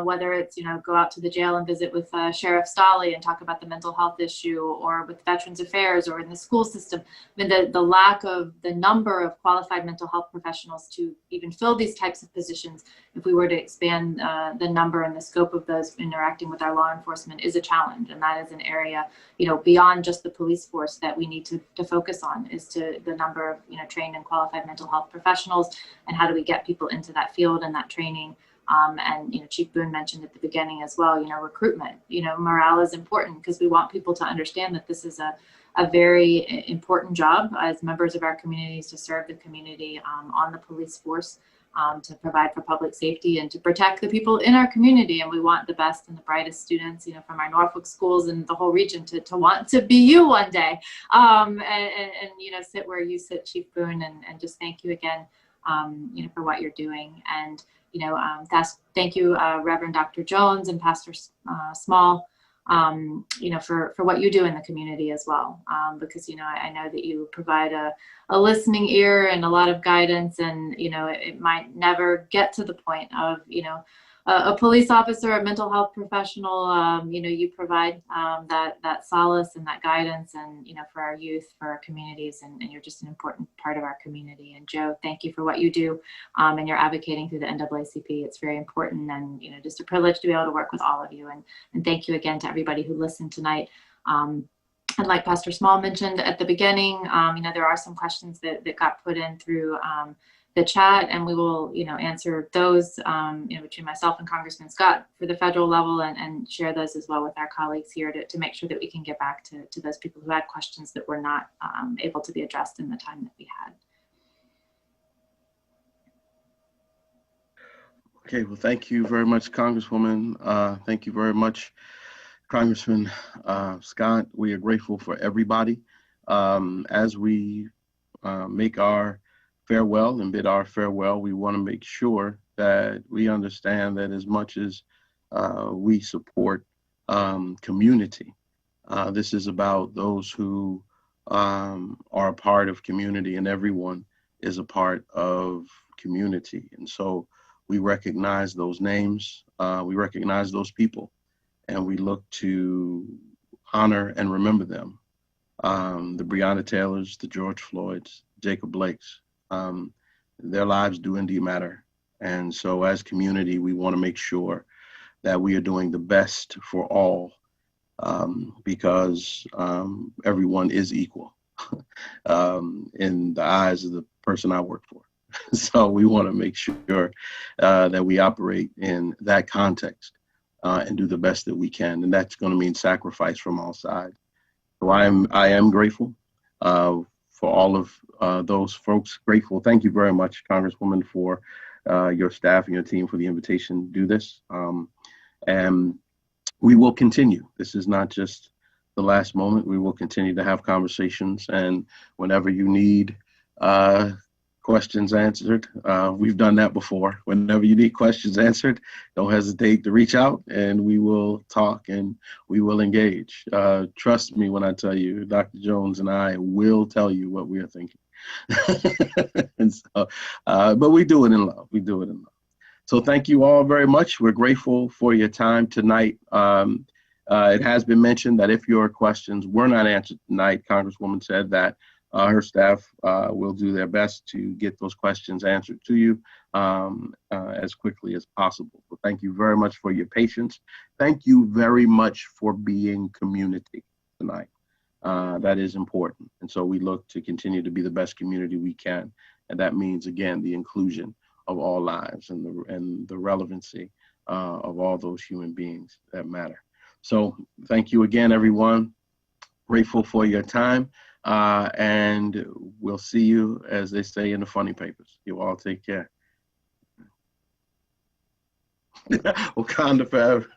whether it's, go out to the jail and visit with Sheriff Stolley and talk about the mental health issue, or with Veterans Affairs, or in the school system. I mean, the lack of the number of qualified mental health professionals to even fill these types of positions, if we were to expand the number and the scope of those interacting with our law enforcement, is a challenge. And that is an area, beyond just the police force, that we need to focus on, is to the number of, trained and qualified mental health professionals, and how do we get people into that field and that training. And, Chief Boone mentioned at the beginning as well, recruitment, morale is important, because we want people to understand that this is a very important job as members of our communities, to serve the community on the police force, to provide for public safety and to protect the people in our community. And we want the best and the brightest students, from our Norfolk schools and the whole region to want to be you one day, and sit where you sit, Chief Boone, and just thank you again, for what you're doing. And thank you, Reverend Dr. Jones and Pastor Small, for what you do in the community as well. Because, I know that you provide a listening ear and a lot of guidance, and, it might never get to the point of, a police officer, a mental health professional, you provide that solace and that guidance, and, for our youth, for our communities, and you're just an important part of our community. And Joe, thank you for what you do, and you're advocating through the NAACP. It's very important, and, just a privilege to be able to work with all of you. And thank you again to everybody who listened tonight. And like Pastor Small mentioned at the beginning, there are some questions that got put in through the chat, and we will, answer those, between myself and Congressman Scott for the federal level, and share those as well with our colleagues here to make sure that we can get back to those people who had questions that were not able to be addressed in the time that we had. Okay, well, thank you very much, Congresswoman. Thank you very much, Congressman Scott. We are grateful for everybody. As we make our farewell and bid our farewell, we want to make sure that we understand that as much as we support community, this is about those who are a part of community, and everyone is a part of community. And so we recognize those names, we recognize those people, and we look to honor and remember them. The Breonna Taylors, the George Floyds, Jacob Blakes. Their lives do indeed matter. And so as community, we want to make sure that we are doing the best for all, because everyone is equal in the eyes of the person I work for. So we want to make sure that we operate in that context and do the best that we can. And that's going to mean sacrifice from all sides. So I am grateful for all of those folks. Grateful. Thank you very much, Congresswoman, for your staff and your team for the invitation to do this. And we will continue. This is not just the last moment. We will continue to have conversations, and whenever you need questions answered, we've done that before. Whenever you need questions answered, don't hesitate to reach out, and we will talk and we will engage. Trust me when I tell you, Dr. Jones and I will tell you what we are thinking. And so, but we do it in love. We do it in love. So thank you all very much. We're grateful for your time tonight. It has been mentioned that if your questions were not answered tonight, Congresswoman said that her staff will do their best to get those questions answered to you as quickly as possible. So thank you very much for your patience. Thank you very much for being community tonight. That is important. And so we look to continue to be the best community we can. And that means, again, the inclusion of all lives and the relevancy of all those human beings that matter. So thank you again, everyone. Grateful for your time. And we'll see you, as they say in the funny papers. You all take care. Wakanda forever.